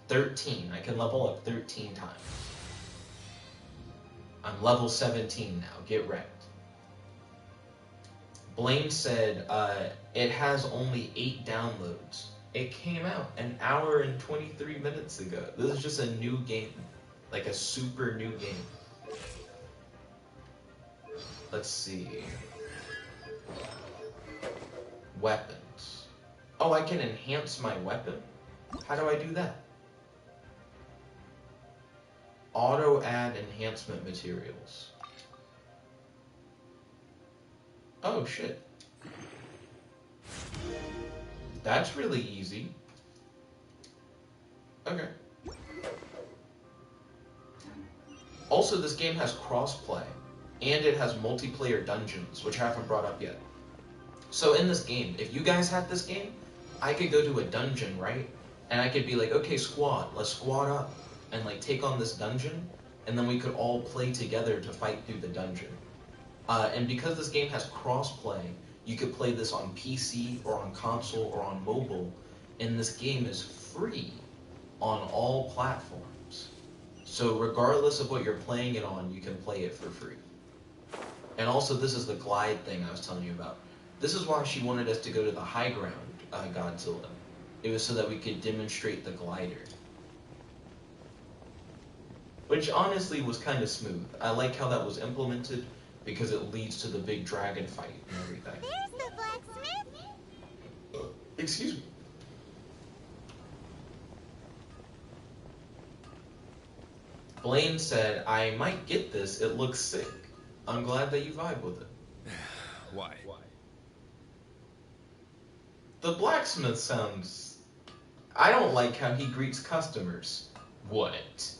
13. I can level up 13 times. I'm level 17 now. Get wrecked. Blaine said it has only 8 downloads. It came out an hour and 23 minutes ago. This is just a new game. Like a super new game. Let's see. Weapons. Oh, I can enhance my weapon? How do I do that? Auto add enhancement materials. Oh, shit. That's really easy. Okay. Also, this game has crossplay, and it has multiplayer dungeons, which I haven't brought up yet. So in this game, if you guys had this game, I could go to a dungeon, right? And I could be like, okay, squad, let's squad up and like take on this dungeon, and then we could all play together to fight through the dungeon. And because this game has crossplay, you could play this on PC or on console or on mobile, and this game is free on all platforms. So regardless of what you're playing it on, you can play it for free. And also, this is the glide thing I was telling you about. This is why she wanted us to go to the high ground, Godzilla. It was so that we could demonstrate the glider. Which honestly was kind of smooth. I like how that was implemented because it leads to the big dragon fight and everything. There's the blacksmith! Excuse me. Blaine said, I might get this, it looks sick. I'm glad that you vibe with it. Why? The blacksmith sounds... I don't like how he greets customers. What?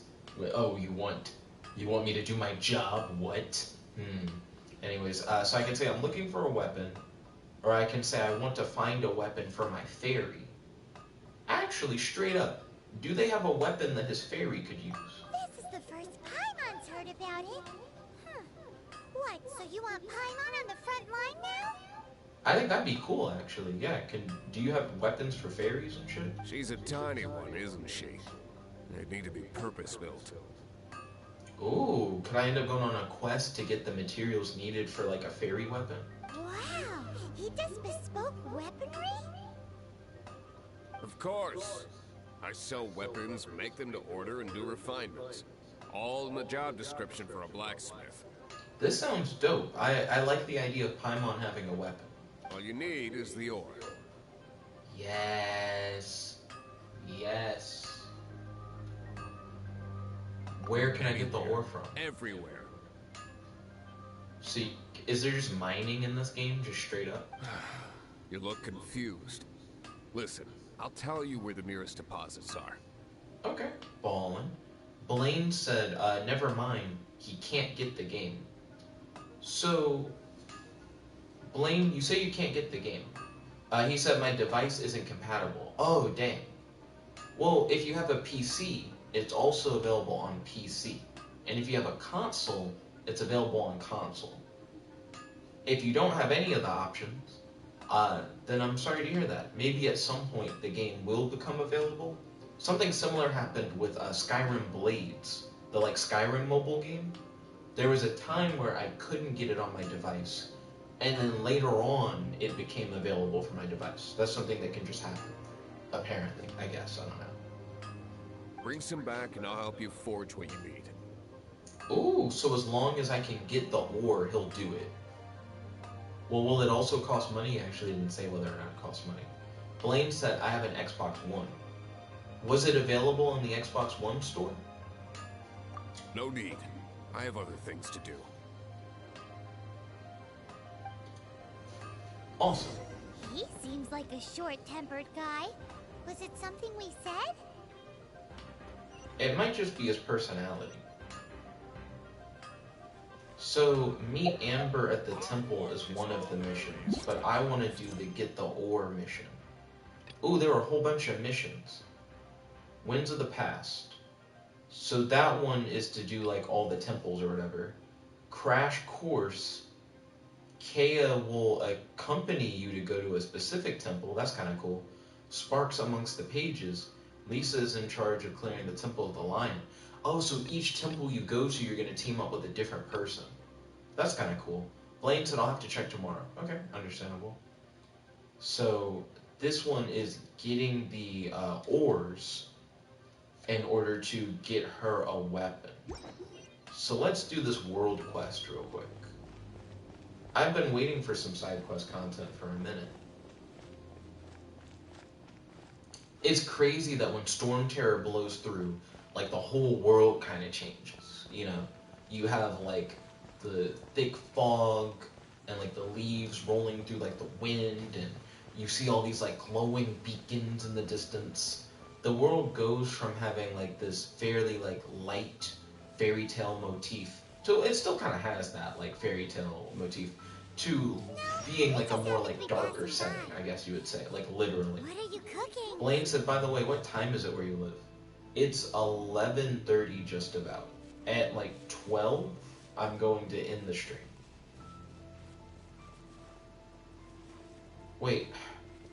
Oh, you want me to do my job? What? Anyways, so I can say I'm looking for a weapon, or I can say I want to find a weapon for my fairy. Actually, straight up, do they have a weapon that his fairy could use? This is the first Paimon's heard about it. What, so you want Paimon on the front line now? I think that'd be cool, actually. Yeah, do you have weapons for fairies and shit? She's a tiny one, isn't she? They'd need to be purpose-built. Ooh, could I end up going on a quest to get the materials needed for, like, a fairy weapon? Wow, he does bespoke weaponry? Of course. I sell weapons, make them to order, and do refinements. All in the job description for a blacksmith. This sounds dope. I like the idea of Paimon having a weapon. All you need is the ore. Yes. Yes. Where can I get the ore from? Everywhere. See, is there just mining in this game, just straight up? You look confused. Listen, I'll tell you where the nearest deposits are. Okay, ballin'. Blaine said, never mind, he can't get the game. So, Blaine, you say you can't get the game. He said my device isn't compatible. Oh, dang. Well, if you have a PC, it's also available on PC. And if you have a console, it's available on console. If you don't have any of the options, then I'm sorry to hear that. Maybe at some point the game will become available. Something similar happened with Skyrim Blades, the Skyrim mobile game. There was a time where I couldn't get it on my device, and then later on it became available for my device. That's something that can just happen. Apparently, I guess, I don't know. Bring some back and I'll help you forge what you need. Ooh, so as long as I can get the ore, he'll do it. Well, will it also cost money? Actually, it didn't say whether or not it costs money. Blaine said I have an Xbox One. Was it available in the Xbox One store? No need. I have other things to do. Awesome. He seems like a short-tempered guy. Was it something we said? It might just be his personality. So, meet Amber at the temple is one of the missions, but I want to do the get the ore mission. Ooh, there are a whole bunch of missions. Winds of the Past. So that one is to do like all the temples or whatever. Crash Course. Kea will accompany you to go to a specific temple. That's kind of cool. Sparks amongst the pages. Lisa is in charge of clearing the Temple of the Lion. Oh, so each temple you go to, you're going to team up with a different person. That's kind of cool. Blaine said I'll have to check tomorrow. Okay, understandable. So this one is getting the ores in order to get her a weapon. So let's do this world quest real quick. I've been waiting for some side quest content for a minute. It's crazy that when Storm Terror blows through, like the whole world kind of changes. You know, you have like the thick fog and like the leaves rolling through like the wind, and you see all these like glowing beacons in the distance. The world goes from having like this fairly like light fairy tale motif, so it still kind of has that like fairy tale motif, to being like a more like darker setting, I guess you would say, like literally. What are you cooking? Blaine said, by the way, what time is it where you live? It's 11:30 just about. At like 12, I'm going to end the stream. Wait,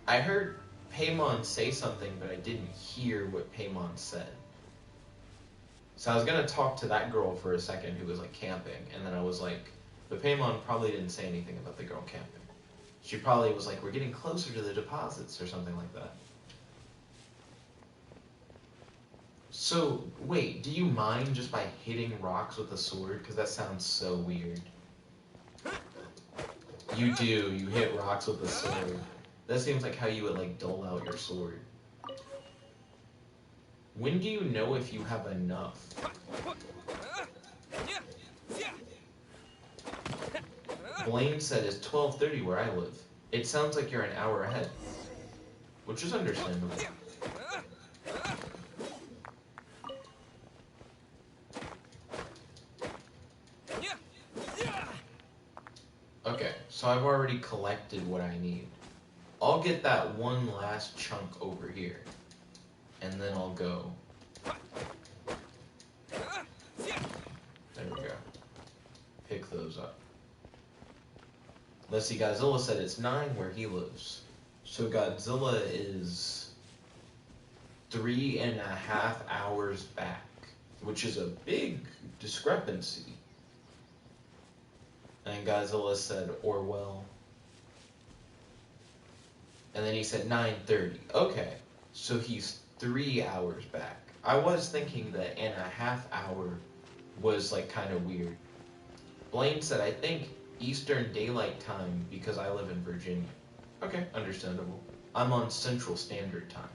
I heard Paimon say something, but I didn't hear what Paimon said. So I was gonna talk to that girl for a second who was like camping, and then I was like, but Paimon probably didn't say anything about the girl camping. She probably was like, we're getting closer to the deposits or something like that. So, wait, do you mind just by hitting rocks with a sword? Because that sounds so weird. You do, you hit rocks with a sword. That seems like how you would like dole out your sword. When do you know if you have enough? Blaine said it's 12:30 where I live. It sounds like you're an hour ahead. Which is understandable. Okay, so I've already collected what I need. I'll get that one last chunk over here. And then I'll go. There we go. Pick those up. Let's see, Godzilla said it's 9 where he lives. So Godzilla is 3.5 hours back, which is a big discrepancy. And Godzilla said Orwell. And then he said 9:30. Okay, so he's 3 hours back. I was thinking that and a half hour was like kind of weird. Blaine said, I think Eastern Daylight Time because I live in Virginia. Okay, understandable. I'm on Central Standard Time.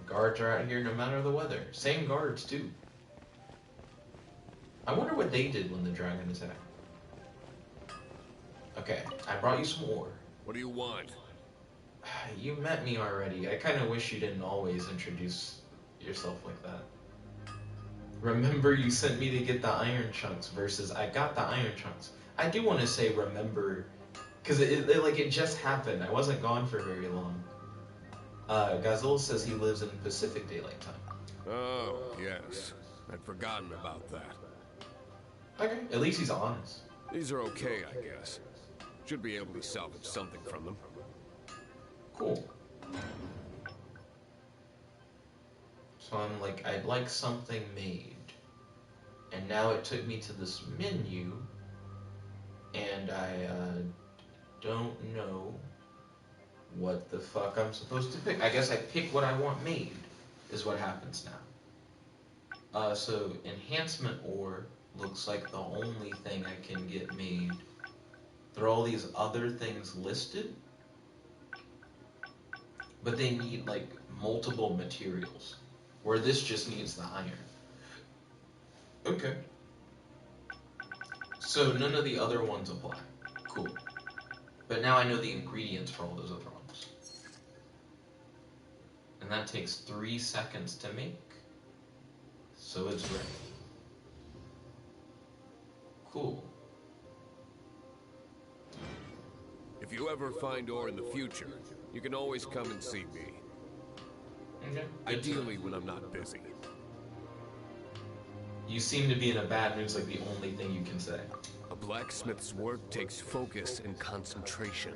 Guards are out here no matter the weather. Same guards, too. I wonder what they did when the dragon attacked. Okay, I brought you some ore. What do you want? You met me already. I kind of wish you didn't always introduce yourself like that. Remember you sent me to get the iron chunks versus I got the iron chunks. I do want to say remember, because it just happened. I wasn't gone for very long. Gazul says he lives in Pacific Daylight Time. Oh, yes. I'd forgotten about that. Okay, at least he's honest. These are okay, I guess. Should be able to salvage something from them. Cool. So I'm like, I'd like something made. And now it took me to this menu. And I don't know what the fuck I'm supposed to pick. I guess I pick what I want made, is what happens now. So, enhancement ore. looks like the only thing I can get made. There are all these other things listed, but they need like multiple materials, where this just needs the iron. Okay. So none of the other ones apply. Cool. But now I know the ingredients for all those other ones. And that takes 3 seconds to make. So it's ready. Cool. If you ever find ore in the future, you can always come and see me. Okay. Ideally when I'm not busy. You seem to be in a bad mood, like the only thing you can say. A blacksmith's work takes focus and concentration.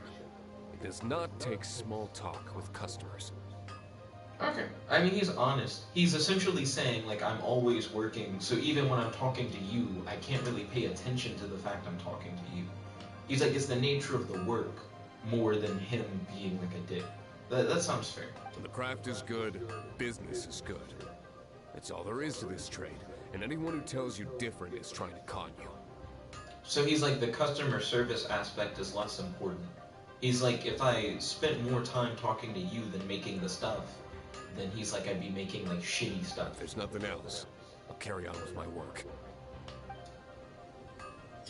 It does not take small talk with customers. Okay. I mean, he's honest. He's essentially saying, like, I'm always working, so even when I'm talking to you, I can't really pay attention to the fact I'm talking to you. He's like, it's the nature of the work more than him being like a dick. That sounds fair. When the craft is good, business is good. That's all there is to this trade, and anyone who tells you different is trying to con you. So he's like, the customer service aspect is less important. He's like, if I spent more time talking to you than making the stuff, then he's like, I'd be making like shitty stuff. If there's nothing else, I'll carry on with my work.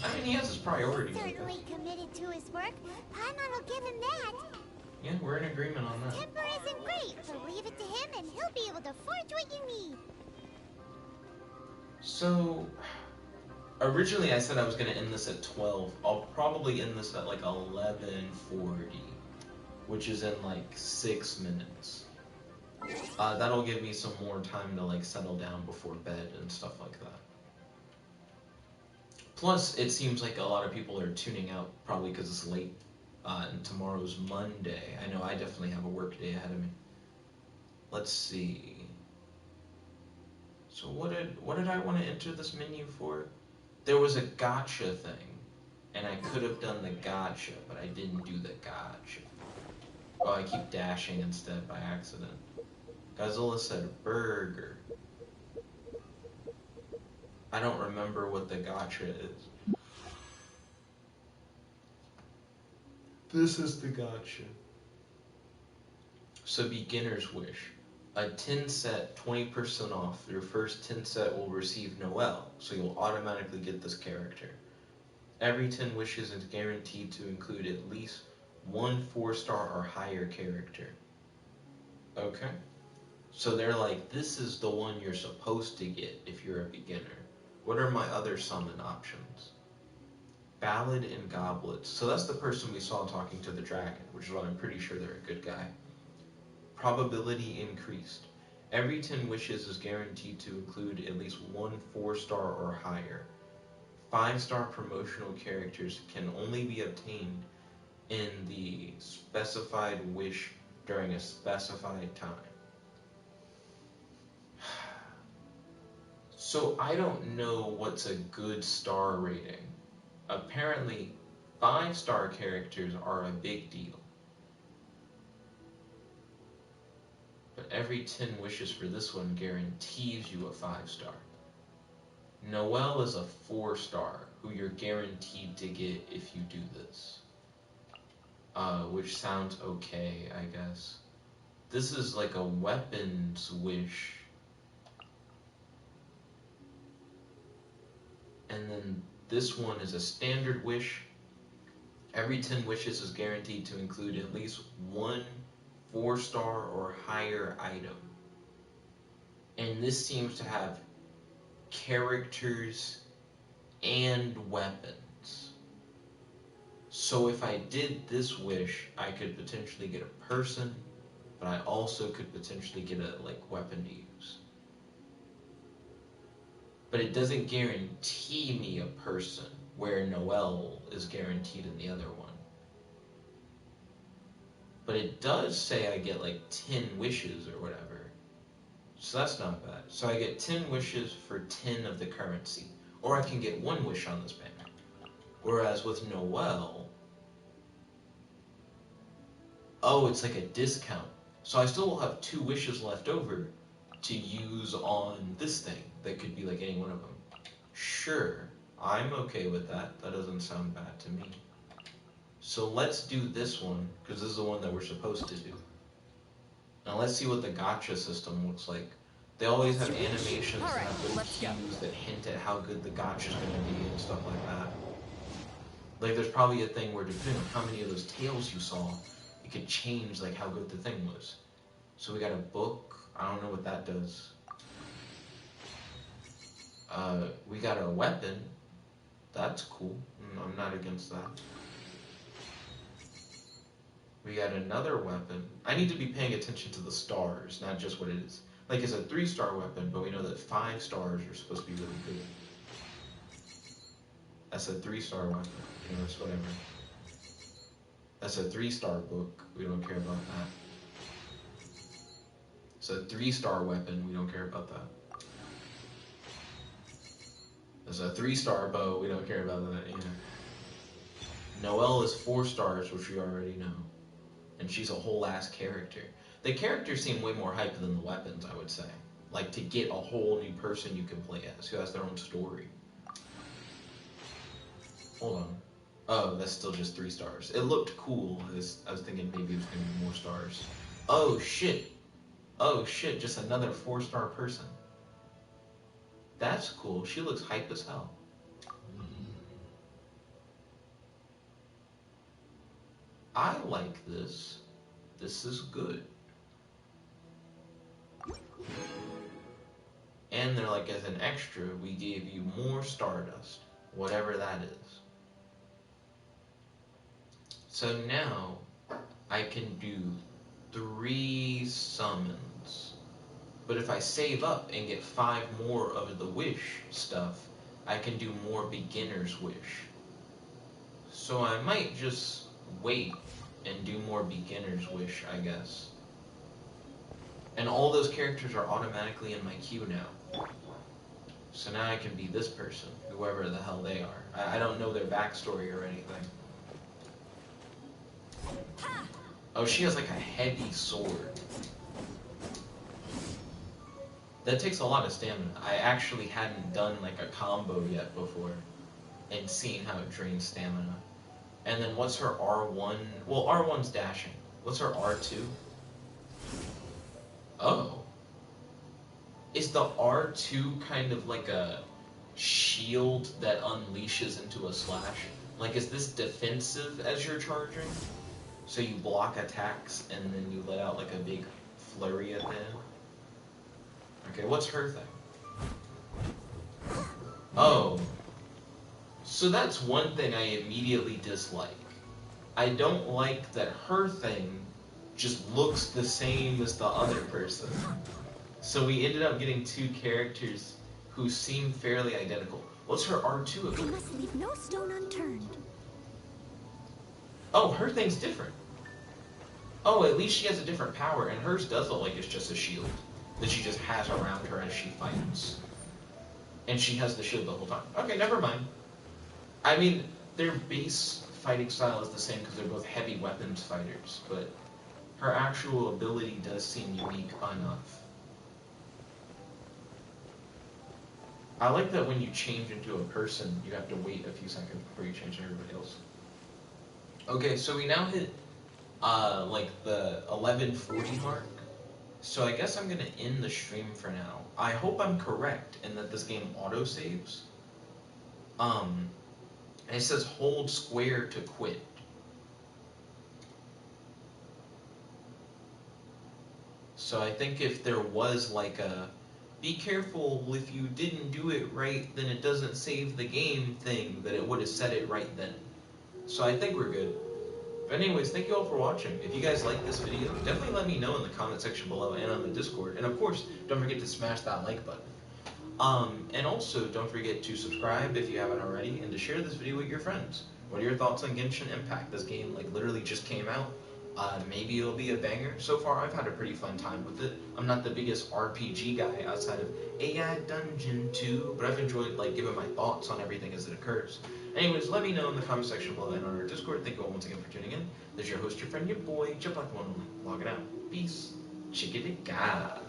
I mean, he has his priorities. He's certainly committed to his work. Paimon will give him that. Yeah, we're in agreement on that. Temper isn't great, so leave it to him and he'll be able to forge what you need. So, originally I said I was going to end this at 12. I'll probably end this at like 11:40, which is in like 6 minutes. That'll give me some more time to like settle down before bed and stuff like that. Plus, it seems like a lot of people are tuning out probably because it's late, and tomorrow's Monday. I know I definitely have a work day ahead of me. Let's see. So what did I want to enter this menu for? There was a gotcha thing, and I could have done the gotcha, but I didn't do the gotcha. Oh, I keep dashing instead by accident. Godzilla said burger. I don't remember what the gotcha is. This is the gotcha. So beginner's wish. A 10 set, 20% off. Your first 10 set will receive Noelle, so you'll automatically get this character. Every 10 wishes is guaranteed to include at least one 4-star or higher character. Okay. So they're like, this is the one you're supposed to get if you're a beginner. What are my other summon options? Ballad and Goblets. So that's the person we saw talking to the dragon, which is why I'm pretty sure they're a good guy. Probability increased. Every 10 wishes is guaranteed to include at least one 4-star or higher. 5-star promotional characters can only be obtained in the specified wish during a specified time. So I don't know what's a good star rating. Apparently, 5-star characters are a big deal. But every 10 wishes for this one guarantees you a 5-star. Noelle is a 4-star, who you're guaranteed to get if you do this. Which sounds okay, I guess. This is like a weapons wish. And then this one is a standard wish. Every 10 wishes is guaranteed to include at least one 4-star or higher item. And this seems to have characters and weapons. So if I did this wish, I could potentially get a person, but I also could potentially get a weapon to use. But it doesn't guarantee me a person, where Noelle is guaranteed in the other one. But it does say I get 10 wishes or whatever. So that's not bad. So I get 10 wishes for 10 of the currency. Or I can get 1 wish on this banner. Whereas with Noelle, oh, it's like a discount. So I still will have 2 wishes left over to use on this thing. That could be any one of them. Sure, I'm okay with that. That doesn't sound bad to me. So let's do this one, because this is the one that we're supposed to do. Now let's see what the gacha system looks like. They always have animations that have little cues that hint at how good the gacha's gonna be and stuff like that. Like there's probably a thing where depending on how many of those tails you saw, it could change like how good the thing was. So we got a book. I don't know what that does. We got a weapon. That's cool. I'm not against that. We got another weapon. I need to be paying attention to the stars, not just what it is. Like it's a 3-star weapon, but we know that 5 stars are supposed to be really good. That's a 3-star weapon. You know, it's whatever. That's a 3-star book. We don't care about that. It's a 3-star weapon. We don't care about that. There's a 3-star bow. We don't care about that either. Noelle is 4 stars, which we already know. And she's a whole ass character. The characters seem way more hype than the weapons, I would say. Like to get a whole new person you can play as who has their own story. Hold on. Oh, that's still just 3 stars. It looked cool. I was thinking maybe it was going to be more stars. Oh shit. Oh shit, just another 4-star person. That's cool. She looks hype as hell. I like this. This is good. And they're like, as an extra, we gave you more Stardust. Whatever that is. So now, I can do 3 summons. But if I save up and get 5 more of the wish stuff, I can do more beginner's wish. So I might just wait and do more beginner's wish, I guess. And all those characters are automatically in my queue now. So now I can be this person, whoever the hell they are. I don't know their backstory or anything. Oh, she has like a heavy sword. That takes a lot of stamina. I actually hadn't done like a combo yet before and seen how it drains stamina. And then what's her R1? Well, R1's dashing. What's her R2? Oh. Is the R2 kind of like a shield that unleashes into a slash? Like, is this defensive as you're charging? So you block attacks and then you let out like a big flurry at the end? Okay, what's her thing? Oh. So that's one thing I immediately dislike. I don't like that her thing just looks the same as the other person. So we ended up getting 2 characters who seem fairly identical. What's her R2 ability? I must leave no stone unturned. Oh, her thing's different. Oh, at least she has a different power, and hers does look like it's just a shield that she just has around her as she fights. And she has the shield the whole time. Okay, never mind. I mean, their base fighting style is the same because they're both heavy weapons fighters, but her actual ability does seem unique enough. I like that when you change into a person, you have to wait a few seconds before you change to everybody else. Okay, so we now hit like the 11:40 mark. So I guess I'm gonna end the stream for now. I hope I'm correct in that this game auto-saves. And it says hold square to quit. So I think if there was like a be careful if you didn't do it right, then it doesn't save the game thing, that it would have said it right then. So I think we're good. But anyways, thank you all for watching. If you guys like this video, definitely let me know in the comment section below and on the Discord. And of course, don't forget to smash that like button. And also, don't forget to subscribe if you haven't already, and to share this video with your friends. What are your thoughts on Genshin Impact? This game like literally just came out. Maybe it'll be a banger. So far, I've had a pretty fun time with it. I'm not the biggest RPG guy outside of AI Dungeon 2, but I've enjoyed like giving my thoughts on everything as it occurs. Anyways, let me know in the comment section below and on our Discord. Thank you all once again for tuning in. This is your host, your friend, your boy, Just Like One Only. Logging out. Peace. Chickadee-ga.